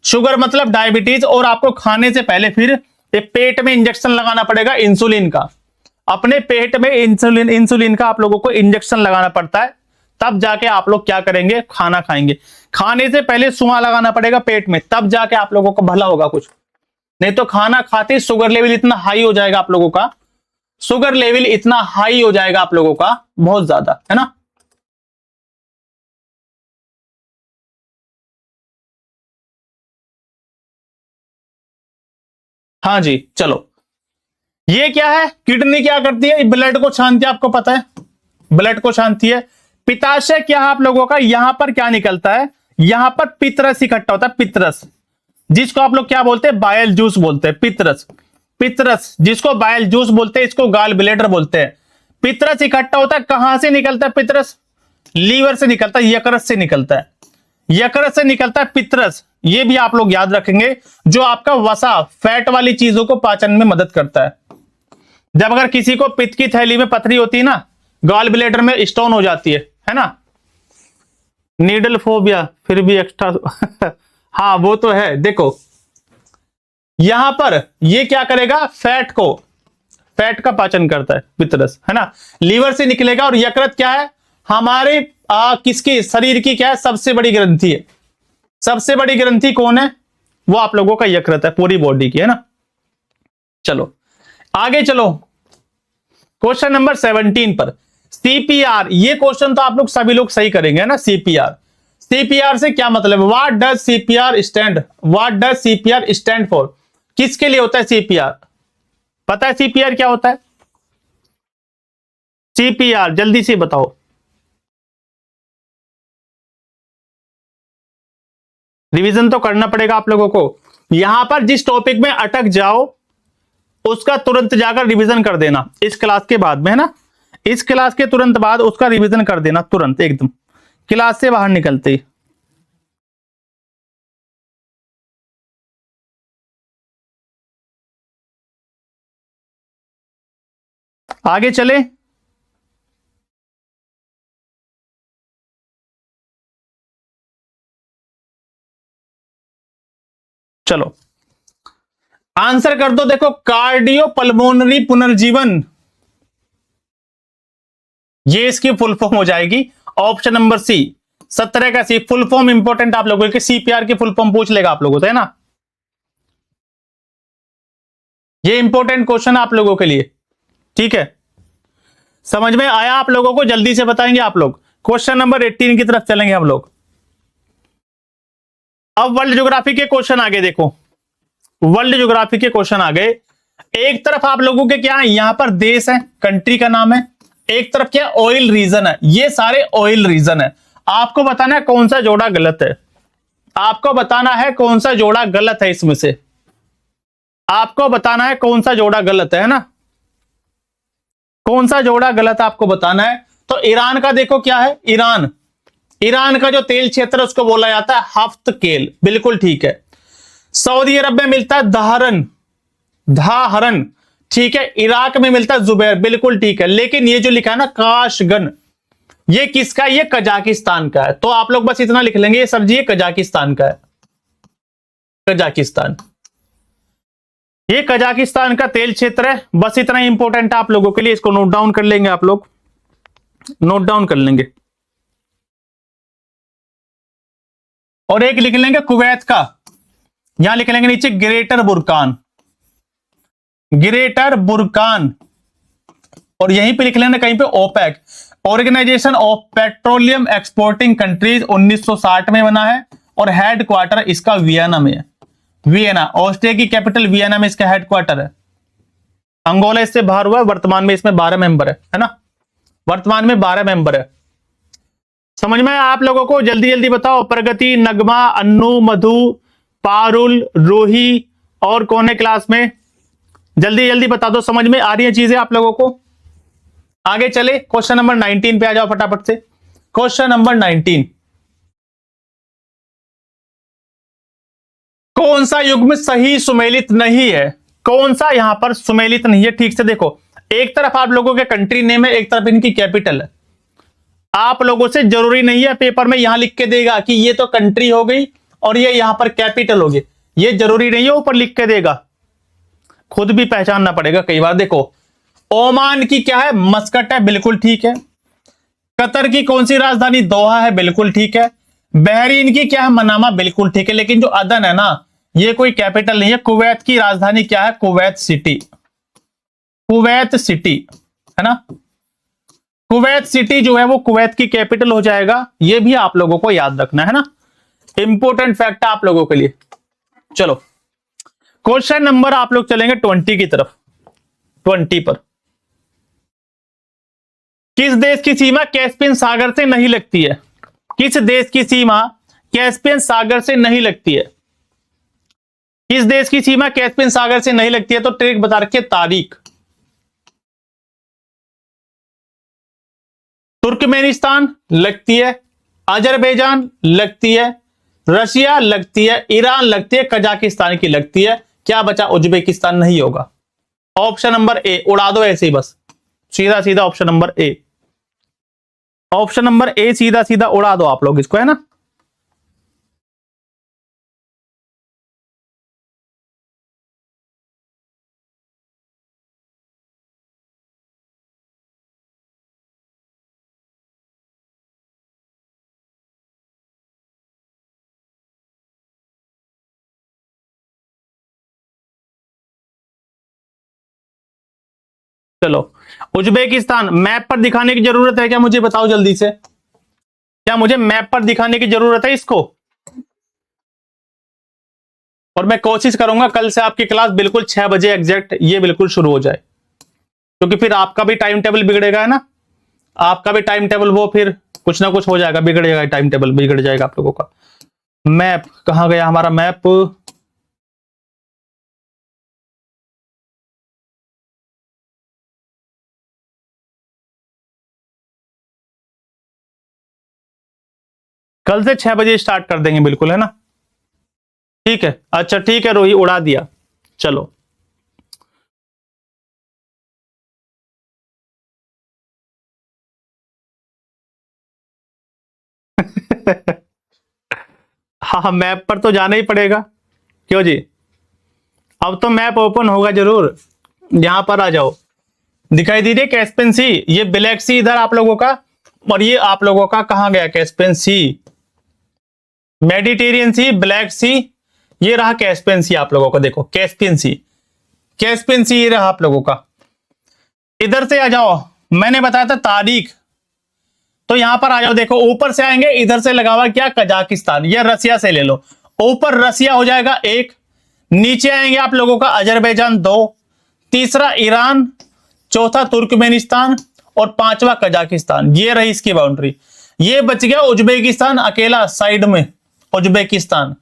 शुगर मतलब डायबिटीज, और आपको खाने से पहले फिर पेट में इंजेक्शन लगाना पड़ेगा इंसुलिन का, अपने पेट में इंसुलिन का आप लोगों को इंजेक्शन लगाना पड़ता है, तब जाके आप लोग क्या करेंगे, खाना खाएंगे। खाने से पहले सुआ लगाना पड़ेगा पेट में, तब जाके आप लोगों को भला होगा कुछ, नहीं तो खाना खाते शुगर लेवल इतना हाई हो जाएगा आप लोगों का, बहुत ज्यादा, है ना। हाँ जी, चलो ये क्या है, किडनी क्या करती है, ब्लड को छानती है, आपको पता है ब्लड को छानती है। पित्ताशय क्या है आप लोगों का, यहां पर क्या निकलता है, यहां पर पितरस इकट्ठा होता है, पितरस, जिसको आप लोग क्या बोलते हैं, बायल जूस बोलते हैं, पितरस जिसको बायल जूस बोलते हैं, इसको गाल ब्लेडर बोलते हैं। पितरस इकट्ठा होता है, कहां से निकलता है पितरस, लीवर से निकलता है, यकृत से निकलता है, पितरस। ये भी आप लोग याद रखेंगे, जो आपका वसा, फैट वाली चीजों को पाचन में मदद करता है। जब अगर किसी को पित्त की थैली में पथरी होती है ना, गॉल ब्लेडर में स्टोन हो जाती है ना, नीडल फोबिया फिर भी एक्स्ट्रा हाँ वो तो है। देखो यहां पर ये क्या करेगा, फैट का पाचन करता है पितरस, है ना, लीवर से निकलेगा। और यकृत क्या है, हमारे किसकी, शरीर की क्या है, सबसे बड़ी ग्रंथि है। सबसे बड़ी ग्रंथि कौन है, वो आप लोगों का यकृत है, पूरी बॉडी की, है ना। चलो आगे चलो, क्वेश्चन नंबर 17 पर सीपीआर। ये क्वेश्चन तो आप लोग सभी लोग सही करेंगे, है ना। सीपीआर से क्या मतलब, what does CPR stand for, किसके लिए होता है सीपीआर, पता है सीपीआर क्या होता है, सीपीआर जल्दी से बताओ। रिवीजन तो करना पड़ेगा आप लोगों को, यहां पर जिस टॉपिक में अटक जाओ उसका तुरंत जाकर रिवीजन कर देना, इस क्लास के बाद में, है ना, इस क्लास के तुरंत बाद उसका रिवीजन कर देना, तुरंत एकदम क्लास से बाहर निकलते ही। आगे चले, चलो आंसर कर दो। देखो कार्डियो पल्मोनरी पुनर्जीवन, ये इसकी फुल फॉर्म हो जाएगी, ऑप्शन नंबर सी, 17 का सी। फुल फॉर्म इंपॉर्टेंट आप लोगों के, सीपीआर की फुल फॉर्म पूछ लेगा आप लोगों से, है ना, ये इंपॉर्टेंट क्वेश्चन आप लोगों के लिए, ठीक है। समझ में आया आप लोगों को, जल्दी से बताएंगे आप लोग। क्वेश्चन नंबर 18 की तरफ चलेंगे हम लोग। अब वर्ल्ड ज्योग्राफी के क्वेश्चन आगे देखो, वर्ल्ड ज्योग्राफी के क्वेश्चन आ गए। एक तरफ आप लोगों के क्या है, यहां पर देश है, कंट्री का नाम है, एक तरफ क्या ऑयल रीजन है, ये सारे ऑयल रीजन है। आपको बताना है कौन सा जोड़ा गलत है, आपको बताना है कौन सा जोड़ा गलत है, इसमें से आपको बताना है कौन सा जोड़ा गलत है ना, कौन सा जोड़ा गलत आपको बताना है। तो ईरान का देखो क्या है, ईरान का जो तेल क्षेत्र है उसको बोला जाता है हफ्तकेल, बिल्कुल ठीक है। सऊदी अरब में मिलता है धाहरन, ठीक है। इराक में मिलता है जुबैर, बिल्कुल ठीक है। लेकिन ये जो लिखा है ना काशगन, ये किसका, ये कजाकिस्तान का है। तो आप लोग बस इतना लिख लेंगे, ये सर जी ये कजाकिस्तान का है, कजाकिस्तान, ये कजाकिस्तान का तेल क्षेत्र है। बस इतना इंपॉर्टेंट है आप लोगों के लिए, इसको नोट डाउन कर लेंगे, आप लोग नोट डाउन कर लेंगे। और एक लिख लेंगे कुवैत का, यहां लिख लेंगे नीचे ग्रेटर बुरकान, और यहीं पे लिख लेना कहीं पे OPEC, organisation of petroleum exporting countries, 1960 में बना है, और हेडक्वार्टर इसका वियना में है। वियना, ऑस्ट्रिया की कैपिटल वियना में इसका हेडक्वार्टर है, अंगोला इससे बाहर हुआ, वर्तमान में इसमें 12 मेंबर है ना, वर्तमान में 12 मेंबर है। समझ में आप लोगों को? जल्दी जल्दी बताओ। प्रगति, नगमा, अन्नू, मधु, पारुल, रूही और कौन है क्लास में? जल्दी जल्दी बता दो। समझ में आ रही है चीजें आप लोगों को? आगे चले, क्वेश्चन नंबर 19 पे आ जाओ फटाफट से। क्वेश्चन नंबर 19, कौन सा युग्म सही सुमेलित नहीं है? कौन सा यहां पर सुमेलित नहीं है? ठीक से देखो, एक तरफ आप लोगों के कंट्री नेम है, एक तरफ इनकी कैपिटल है। आप लोगों से जरूरी नहीं है पेपर में यहां लिख के देगा कि ये तो कंट्री हो गई और ये यहां पर कैपिटल होगी, ये जरूरी नहीं है ऊपर लिख के देगा, खुद भी पहचानना पड़ेगा कई बार। देखो, ओमान की क्या है? मस्कट है, बिल्कुल ठीक है। कतर की कौन सी राजधानी? दोहा है, बिल्कुल ठीक है। बहरीन की क्या है? मनामा, बिल्कुल ठीक है। लेकिन जो अदन है ना, ये कोई कैपिटल नहीं है। कुवैत की राजधानी क्या है? कुवैत सिटी, कुवैत सिटी है ना। कुवैत सिटी जो है वो कुवैत की कैपिटल हो जाएगा। ये भी आप लोगों को याद रखना है ना, इंपॉर्टेंट फैक्ट है आप लोगों के लिए। चलो, क्वेश्चन नंबर आप लोग चलेंगे 20 की तरफ। 20 पर, किस देश की सीमा कैस्पियन सागर से नहीं लगती है? किस देश की सीमा कैस्पियन सागर से नहीं लगती है? किस देश की सीमा कैस्पियन सागर से नहीं लगती है? तो ट्रिक बता रखिए, तारीख। तुर्कमेनिस्तान लगती है, अजरबैजान लगती है, रशिया लगती है, ईरान लगती है, कजाकिस्तान की लगती है। क्या बचा? उज्बेकिस्तान नहीं होगा। ऑप्शन नंबर ए उड़ा दो ऐसे ही, बस सीधा सीधा option number A. Option number A सीधा सीधा उड़ा दो आप लोग इसको, है ना। चलो, उज्बेकिस्तान मैप पर दिखाने की जरूरत है क्या? मुझे बताओ जल्दी से, क्या मुझे मैप पर दिखाने की जरूरत है इसको? और मैं कोशिश करूंगा कल से आपकी क्लास बिल्कुल 6 बजे एग्जैक्ट ये बिल्कुल शुरू हो जाए, क्योंकि फिर आपका भी टाइम टेबल बिगड़ेगा, है ना। आपका भी टाइम टेबल वो फिर कुछ ना कुछ हो जाएगा, बिगड़ जाएगा, टाइम टेबल बिगड़ जाएगा आप लोगों का। मैप कहां गया हमारा मैप? कल से 6 बजे स्टार्ट कर देंगे बिल्कुल, है ना। ठीक है, अच्छा ठीक है रोही, उड़ा दिया। चलो हाँ, मैप पर तो जाना ही पड़ेगा। क्यों जी? अब तो मैप ओपन होगा जरूर। यहां पर आ जाओ, दिखाई दे रही है कैस्पियन सी, ये ब्लैक सी इधर आप लोगों का, और ये आप लोगों का कहां गया? कैस्पियन सी, मेडिटेरियन सी, ब्लैक सी, ये रहा कैस्पियन सी आप लोगों का। देखो कैस्पियन सी, कैस्पियन सी ये रहा आप लोगों का। इधर से आ जाओ, मैंने बताया था तारीख, तो यहां पर आ जाओ। देखो ऊपर से आएंगे, इधर से लगा हुआ क्या? कजाकिस्तान, या रसिया से ले लो। ऊपर रसिया हो जाएगा 1, नीचे आएंगे आप लोगों का अजरबैजान 2, तीसरा ईरान, चौथा तुर्कमेनिस्तान और 5वां कजाकिस्तान। ये रही इसकी बाउंड्री। ये बच गया उज्बेकिस्तान अकेला साइड में, उज्बेकिस्तान।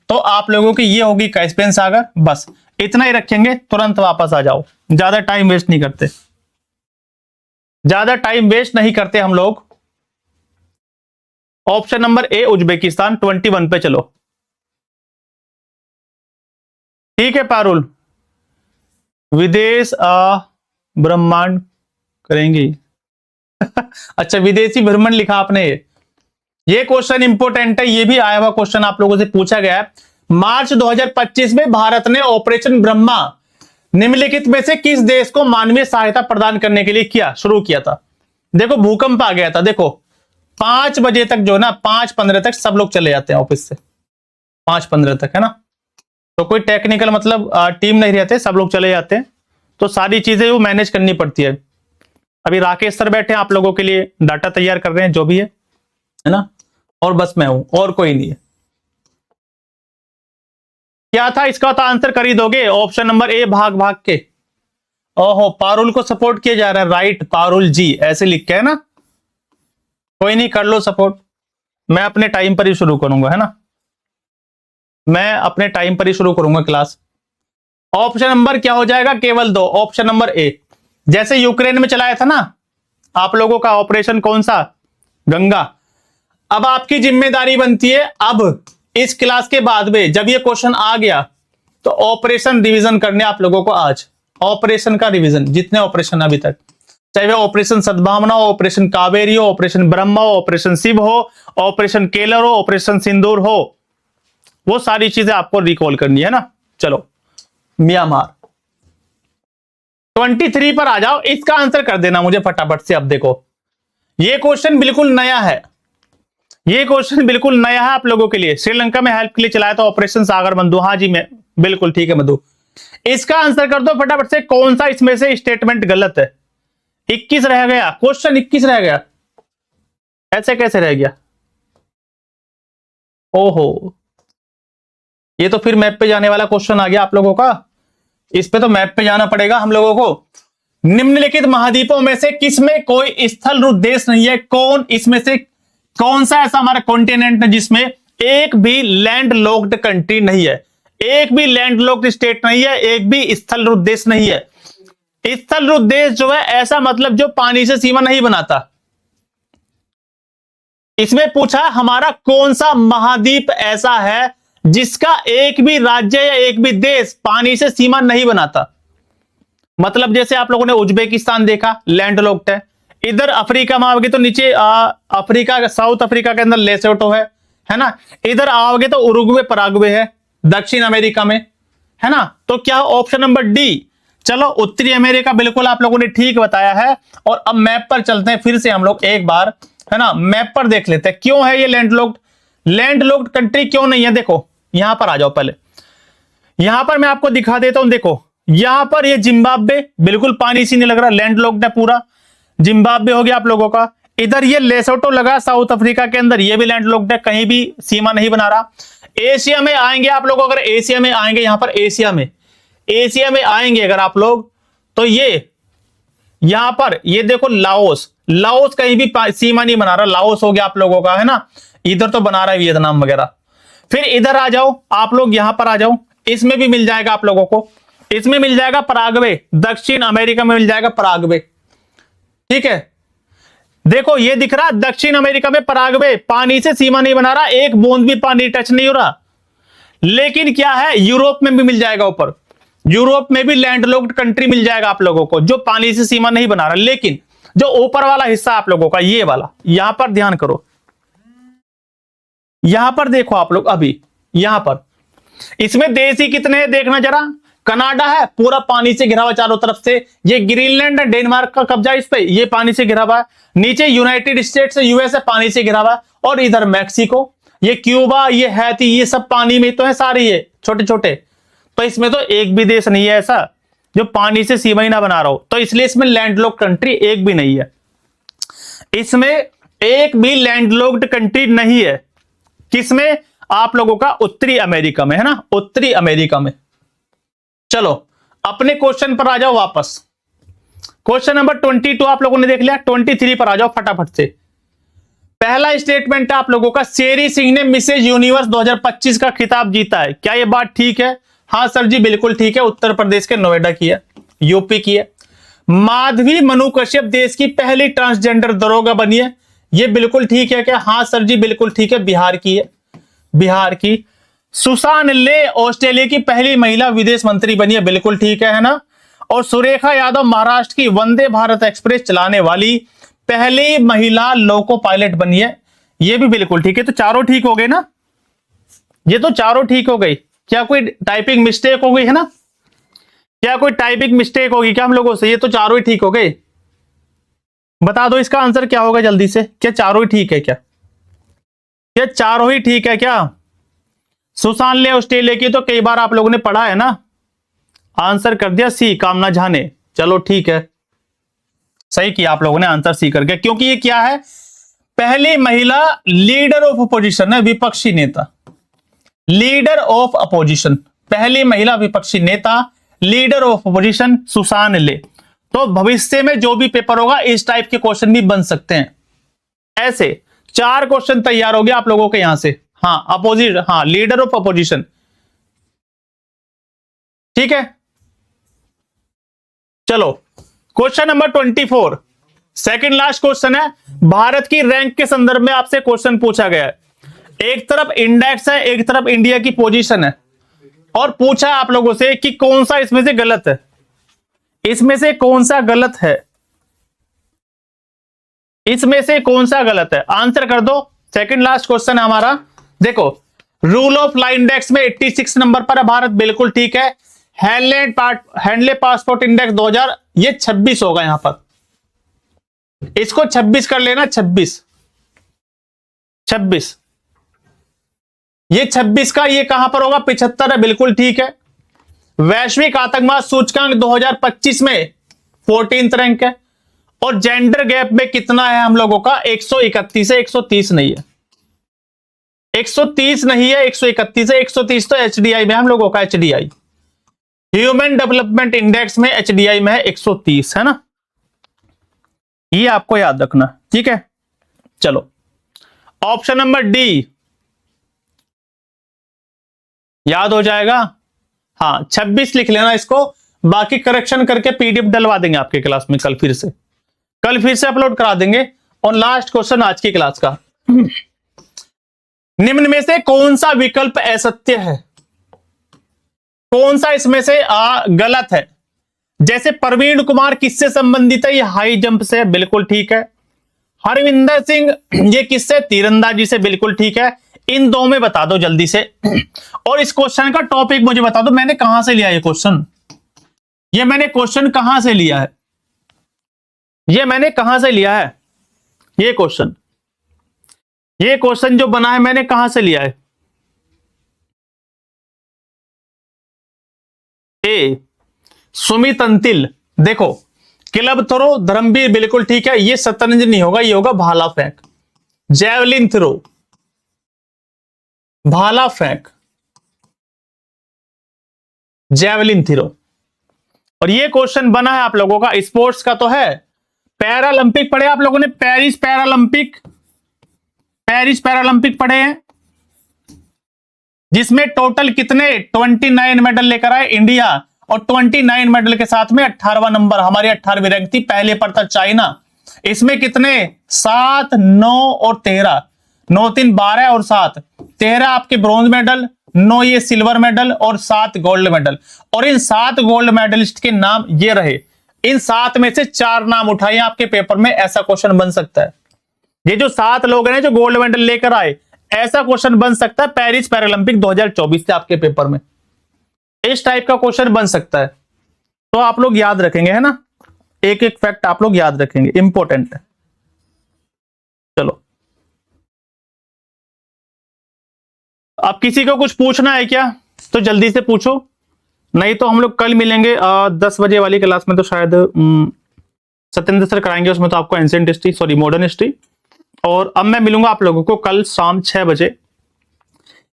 तो आप लोगों की ये होगी कैस्पियन सागर। बस इतना ही रखेंगे, तुरंत वापस आ जाओ, ज्यादा टाइम वेस्ट नहीं करते, ज्यादा टाइम वेस्ट नहीं करते हम लोग। Option number A Uzbekistan. 21 पे चलो। ठीक है पारुल, विदेश ब्रह्मांड करेंगे अच्छा, विदेशी भ्रमण लिखा आपने। ये क्वेश्चन इंपोर्टेंट है, ये भी आया हुआ क्वेश्चन आप लोगों से पूछा गया है। मार्च 2025 में भारत ने ऑपरेशन ब्रह्मा निम्नलिखित में से किस देश को मानवीय सहायता प्रदान करने के लिए शुरू किया था? देखो भूकंप आ गया था। देखो 5 बजे तक जो ना, 5:15 तक सब लोग चले जाते हैं ऑफिस से, 5:15 तक, है ना। तो कोई टेक्निकल मतलब टीम नहीं रहते, सब लोग चले जाते हैं, तो सारी चीजें वो मैनेज करनी पड़ती है। अभी राकेश सर बैठे हैं आप लोगों के लिए, डाटा तैयार कर रहे हैं, जो भी है ना। और बस मैं हूं, और कोई नहीं है। क्या था इसका? तो आंसर कर ही दोगे, ऑप्शन नंबर ए भाग भाग के। ओहो, पारुल को सपोर्ट किया जा रहा है, राइट पारुल जी ऐसे लिख के, है ना। कोई नहीं, कर लो सपोर्ट, मैं अपने टाइम पर ही शुरू करूंगा, है ना, मैं अपने टाइम पर ही शुरू करूंगा क्लास। ऑप्शन नंबर क्या हो जाएगा, केवल 2, ऑप्शन नंबर ए। जैसे यूक्रेन में चलाया था ना आप लोगों का ऑपरेशन, कौन सा, गंगा। अब आपकी जिम्मेदारी बनती है, अब इस क्लास के बाद में जब ये क्वेश्चन आ गया तो ऑपरेशन रिवीजन करने आप लोगों को आज, ऑपरेशन का रिवीजन, जितने ऑपरेशन अभी तक, चाहे वो ऑपरेशन सद्भावना हो, ऑपरेशन कावेरी हो, ऑपरेशन ब्रह्मा हो, ऑपरेशन शिव हो, ऑपरेशन केलर हो, ऑपरेशन सिंदूर हो, वो सारी चीजें आपको रिकॉल करनी है ना। चलो म्यांमार 23 पर आ जाओ, इसका आंसर कर देना मुझे फटाफट से। अब देखो ये क्वेश्चन बिल्कुल नया है, ये क्वेश्चन बिल्कुल नया है आप लोगों के लिए। श्रीलंका में हेल्प के लिए चलाया था ऑपरेशन सागर बंधु, हाँ जी मैं बिल्कुल ठीक है मधु। इसका आंसर कर दो फटाफट से, कौन सा इसमें से स्टेटमेंट गलत है। 21 रह गया, क्वेश्चन 21 रह गया, ऐसे कैसे रह गया, ओहो, ये तो फिर मैप पे जाने वाला क्वेश्चन आ गया आप लोगों का, इस पे तो मैप पे जाना पड़ेगा हम लोगों को। निम्नलिखित महाद्वीपों में से किसमें कोई स्थल रूप देश नहीं है, कौन इसमें से, कौन सा ऐसा हमारा कॉन्टिनेंट है जिसमें एक भी लैंड लॉक्ड कंट्री नहीं है, एक भी लैंड लॉक्ड स्टेट नहीं है, एक भी स्थल रूप देश नहीं है। स्थल रूप देश जो है ऐसा मतलब जो पानी से सीमा नहीं बनाता। इसमें पूछा हमारा कौन सा महाद्वीप ऐसा है जिसका एक भी राज्य या एक भी देश पानी से सीमा नहीं बनाता। मतलब जैसे आप लोगों ने उज्बेकिस्तान देखा, लैंड लॉक्ड है। इधर अफ्रीका में आओगे तो नीचे अफ्रीका, साउथ अफ्रीका के अंदर लेसोटो है ना। इधर आओगे तो उरुग्वे पराग्वे है दक्षिण अमेरिका में, है ना। तो क्या ऑप्शन नंबर डी। चलो उत्तरी अमेरिका बिल्कुल आप लोगों ने ठीक बताया है। और अब मैप पर चलते हैं फिर से हम लोग एक बार, है ना, मैप पर देख लेते हैं क्यों है ये लैंडलॉक्ड, लैंडलॉक्ड कंट्री क्यों नहीं है। देखो यहां पर आ जाओ, पहले यहां पर मैं आपको दिखा देता हूं। देखो यहां पर ये जिम्बाब्वे बिल्कुल पानी से नहीं लग रहा, लैंडलॉक्ड है पूरा, जिम्बाब्वे हो गया आप लोगों का। इधर ये लेसोटो लगा साउथ अफ्रीका के अंदर, ये भी लैंडलॉक्ड है, कहीं भी सीमा नहीं बना रहा। एशिया में आएंगे आप लोग, अगर एशिया में आएंगे, यहां पर एशिया में आएंगे अगर आप लोग, तो ये यहां पर ये देखो लाओस कहीं भी सीमा नहीं बना रहा, लाओस हो गया आप लोगों का, है ना। इधर तो बना रहा है वियतनाम वगैरह। फिर इधर आ जाओ आप लोग, यहां पर आ जाओ, इसमें भी मिल जाएगा आप लोगों को, इसमें मिल जाएगा पराग्वे, दक्षिण अमेरिका में मिल जाएगा पराग्वे, ठीक है। देखो ये दिख रहा दक्षिण अमेरिका में पराग्वे पानी से सीमा नहीं बना रहा, एक बूंद भी पानी टच नहीं हो रहा। लेकिन क्या है, यूरोप में भी मिल जाएगा ऊपर, यूरोप में भी लैंडलॉक्ड कंट्री मिल जाएगा आप लोगों को जो पानी से सीमा नहीं बना रहा। लेकिन जो ऊपर वाला हिस्सा आप लोगों का ये वाला, यहां पर ध्यान करो, यहां पर देखो आप लोग, अभी यहां पर इसमें देश ही कितने हैं देखना जरा। कनाडा है पूरा पानी से घिरा हुआ चारों तरफ से, ये ग्रीनलैंड है डेनमार्क का कब्जा इस पे, ये पानी से घिरा हुआ है। नीचे यूनाइटेड स्टेट्स है, यूएस है, पानी से घिरा हुआ है। और इधर मैक्सिको, ये क्यूबा, ये हैती, ये सब पानी में तो है सारे, ये छोटे छोटे। तो इसमें तो एक भी देश नहीं है ऐसा जो पानी से सीमा ही ना बना रहा हो, तो इसलिए इसमें लैंडलॉक्ड कंट्री एक भी नहीं है, इसमें एक भी लैंडलॉक्ड कंट्री नहीं है। किसमें, आप लोगों का उत्तरी अमेरिका में, है ना, उत्तरी अमेरिका में। चलो अपने क्वेश्चन पर आ जाओ वापस। क्वेश्चन नंबर 22 आप लोगों ने देख लिया, 23 पर आ जाओ फटाफट से। पहला स्टेटमेंट है आप लोगों का, शेरी सिंह ने मिसेज यूनिवर्स 2025 का खिताब जीता है, क्या यह बात ठीक है। हाँ सर जी बिल्कुल ठीक है, उत्तर प्रदेश के नोएडा की है, यूपी की है। माधवी मनु कश्यप देश की पहली ट्रांसजेंडर दरोगा बनी है, यह बिल्कुल ठीक है क्या। हाँ सर जी बिल्कुल ठीक है, बिहार की है, बिहार की। सुसान ले ऑस्ट्रेलिया की पहली महिला विदेश मंत्री बनी है, बिल्कुल ठीक है ना। और सुरेखा यादव महाराष्ट्र की वंदे भारत एक्सप्रेस चलाने वाली पहली महिला लोको पायलट बनी है, यह भी बिल्कुल ठीक है। तो चारों ठीक हो गए ना, ये तो चारों ठीक हो गई। क्या कोई टाइपिंग मिस्टेक हो गई है ना, क्या कोई टाइपिंग मिस्टेक होगी क्या हम लोगों से, ये तो चारों ही ठीक हो गए। बता दो इसका आंसर क्या होगा जल्दी से, क्या चारों ही ठीक है क्या, क्या चारों ही ठीक है क्या। सुसान ले ऑस्ट्रेलिया की तो कई बार आप लोगों ने पढ़ा है ना, आंसर कर दिया सी, कामना झा ने। चलो ठीक है, सही किया आप लोगों ने आंसर सी करके, क्योंकि ये क्या है, पहली महिला लीडर ऑफ अपोजिशन है, विपक्षी नेता, लीडर ऑफ अपोजिशन, पहली महिला विपक्षी नेता लीडर ऑफ अपोजिशन सुसान ले। तो भविष्य में जो भी पेपर होगा इस टाइप के क्वेश्चन भी बन सकते हैं। ऐसे 4 क्वेश्चन तैयार हो गया आप लोगों के यहां से। हाँ अपोजिट, हाँ लीडर ऑफ अपोजिशन, ठीक है। चलो question number 24, second last question है। भारत की रैंक के संदर्भ में आपसे क्वेश्चन पूछा गया है। एक तरफ इंडेक्स है, एक तरफ इंडिया की पोजीशन है, और पूछा आप लोगों से कि कौन सा इसमें से गलत है, इसमें से कौन सा गलत है, इसमें से कौन सा गलत है, आंसर कर दो। सेकंड लास्ट क्वेश्चन है हमारा। देखो रूल ऑफ ला इंडेक्स में 86 नंबर पर है भारत, बिल्कुल ठीक है। हैंडले पासपोर्ट इंडेक्स 2000, ये 26 होगा यहां पर, इसको 26 कर लेना, 26 ये 26 का ये कहां पर होगा, 75 है, बिल्कुल ठीक है। वैश्विक आतंकवाद सूचकांक 2025 में 14th रैंक है, और जेंडर गैप में कितना है हम लोगों का, 131 है, 130 नहीं है, 130 नहीं है, 131 है। 130 तो एचडीआई में हम लोगों का, एचडीआई ह्यूमन डेवलपमेंट इंडेक्स में एचडीआई में है 130, है ना, ये आपको याद रखना, ठीक है। चलो ऑप्शन नंबर डी याद हो जाएगा, हाँ 26 लिख लेना इसको, बाकी करेक्शन करके पीडीएफ डलवा देंगे आपके क्लास में, कल फिर से अपलोड करा देंगे। और लास्ट क्वेश्चन आज की क्लास का, निम्न में से कौन सा विकल्प असत्य है, कौन सा इसमें से गलत है। जैसे प्रवीण कुमार किससे संबंधित है, ये हाई जंप से, बिल्कुल ठीक है। हरविंदर सिंह ये किससे, तीरंदाजी से, बिल्कुल ठीक है। इन दो में बता दो जल्दी से। और इस क्वेश्चन का टॉपिक मुझे बता दो, मैंने कहां से लिया ये क्वेश्चन, ये मैंने क्वेश्चन कहां से लिया है, ये मैंने कहां से लिया है, ये क्वेश्चन जो बना है मैंने कहां से लिया है। ए सुमित अंतिल, देखो क्लब थ्रो धर्मवीर, बिल्कुल ठीक है। ये शतरंज नहीं होगा, ये होगा भाला फेंक, जैवलिन थ्रो, भाला फेंक, जैवलिन थ्रो। और ये क्वेश्चन बना है आप लोगों का स्पोर्ट्स का तो है। पैरालंपिक पढ़े आप लोगों ने, पेरिस पैरालंपिक पढ़े हैं, जिसमें टोटल कितने 29 मेडल लेकर आए इंडिया, और 29 मेडल के साथ में 18वां नंबर, हमारी 18वीं रैंक थी, पहले पर था चाइना। इसमें कितने 7, 9 और 13, 9 3 12 और 7, 13 आपके ब्रॉन्ज मेडल, 9 ये सिल्वर मेडल और 7 गोल्ड मेडल। और इन 7 गोल्ड मेडलिस्ट के नाम ये रहे, इन 7 में से 4 नाम उठाइए आपके पेपर में, ऐसा क्वेश्चन बन सकता है। ये जो 7 लोग हैं जो गोल्ड मेडल लेकर आए, ऐसा क्वेश्चन बन सकता है पेरिस पैरालंपिक 2024 से आपके पेपर में, इस टाइप का क्वेश्चन बन सकता है। तो आप लोग याद रखेंगे, है ना, एक एक फैक्ट आप लोग याद रखेंगे, इंपॉर्टेंट है। चलो अब किसी को कुछ पूछना है क्या, तो जल्दी से पूछो, नहीं तो हम लोग कल मिलेंगे 10 बजे वाली क्लास में, तो शायद सत्येंद्र सर कराएंगे, उसमें तो आपको ancient history, sorry modern history. और अब मैं मिलूंगा आप लोगों को कल शाम 6 बजे।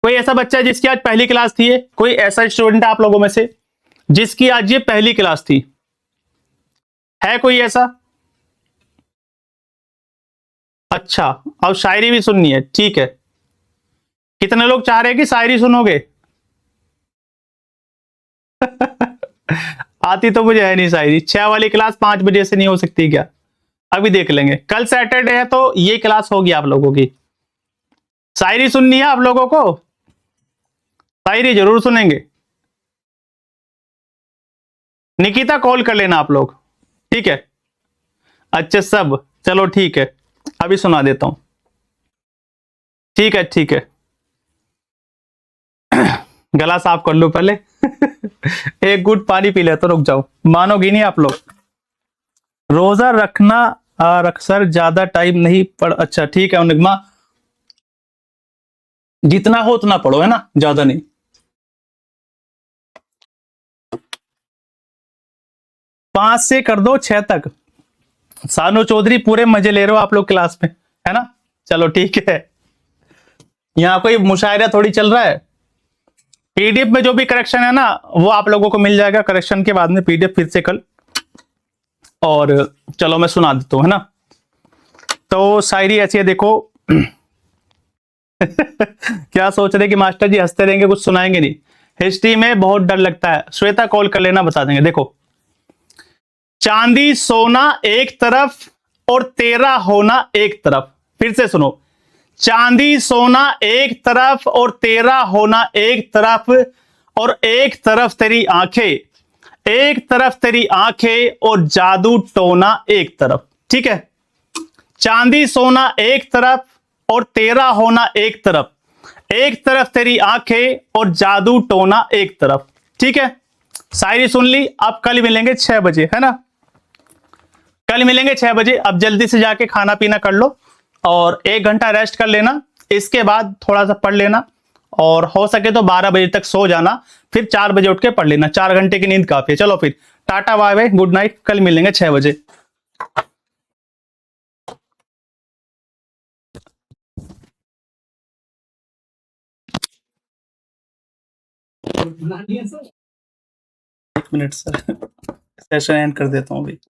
कोई ऐसा बच्चा है जिसकी आज पहली क्लास थी, कोई ऐसा स्टूडेंट है आप लोगों में से जिसकी आज ये पहली क्लास थी, है कोई ऐसा? अच्छा, अब शायरी भी सुननी है, ठीक है। कितने लोग चाह रहे हैं कि शायरी सुनोगे? आती तो मुझे है नहीं शायरी। 6 वाली क्लास 5 बजे से नहीं हो सकती क्या? अभी देख लेंगे, कल सैटरडे है तो ये क्लास होगी आप लोगों की। शायरी सुननी है आप लोगों को, शायरी जरूर सुनेंगे। निकिता कॉल कर लेना आप लोग, ठीक है। अच्छा सब, चलो ठीक है, अभी सुना देता हूं, ठीक है ठीक है। गला साफ कर लो पहले। एक गुट पानी पी ले तो रुक जाओ, मानोगी नहीं आप लोग। रोजा रखना अक्सर ज्यादा टाइम नहीं पढ़, अच्छा ठीक है निगमा, जितना हो उतना पढ़ो, है ना, ज्यादा नहीं। पांच से कर दो 6 तक। सानू चौधरी पूरे मजे ले रहे हो आप लोग क्लास में, है ना, चलो ठीक है। यहां कोई मुशायरा थोड़ी चल रहा है। पीडीएफ में जो भी करेक्शन है ना वो आप लोगों को मिल जाएगा करेक्शन के बाद में, पीडीएफ फिर से कल। और चलो मैं सुना देता हूं, है ना। तो शायरी ऐसी है, देखो। क्या सोच रहे कि मास्टर जी हंसते रहेंगे, कुछ सुनाएंगे नहीं। हिस्ट्री में बहुत डर लगता है। श्वेता कॉल कर लेना, बता देंगे। देखो, चांदी सोना एक तरफ और तेरा होना एक तरफ। फिर से सुनो, चांदी सोना एक तरफ और तेरा होना एक तरफ, और एक तरफ तेरी आंखें, एक तरफ तेरी आंखें और जादू टोना एक तरफ। ठीक है, चांदी सोना एक तरफ और तेरा होना एक तरफ, एक तरफ तेरी आंखें और जादू टोना एक तरफ। ठीक है, शायरी सुन ली। अब कल मिलेंगे 6 बजे, है ना। कल मिलेंगे 6 बजे। अब जल्दी से जाके खाना पीना कर लो और 1 घंटा रेस्ट कर लेना। इसके बाद थोड़ा सा पढ़ लेना और हो सके तो 12 बजे तक सो जाना, फिर 4 बजे उठ के पढ़ लेना। 4 घंटे की नींद काफी है। चलो फिर, tata bye bye, good night. कल मिलेंगे 6 बजे। एक मिनट सर, सेशन एंड कर देता हूँ अभी।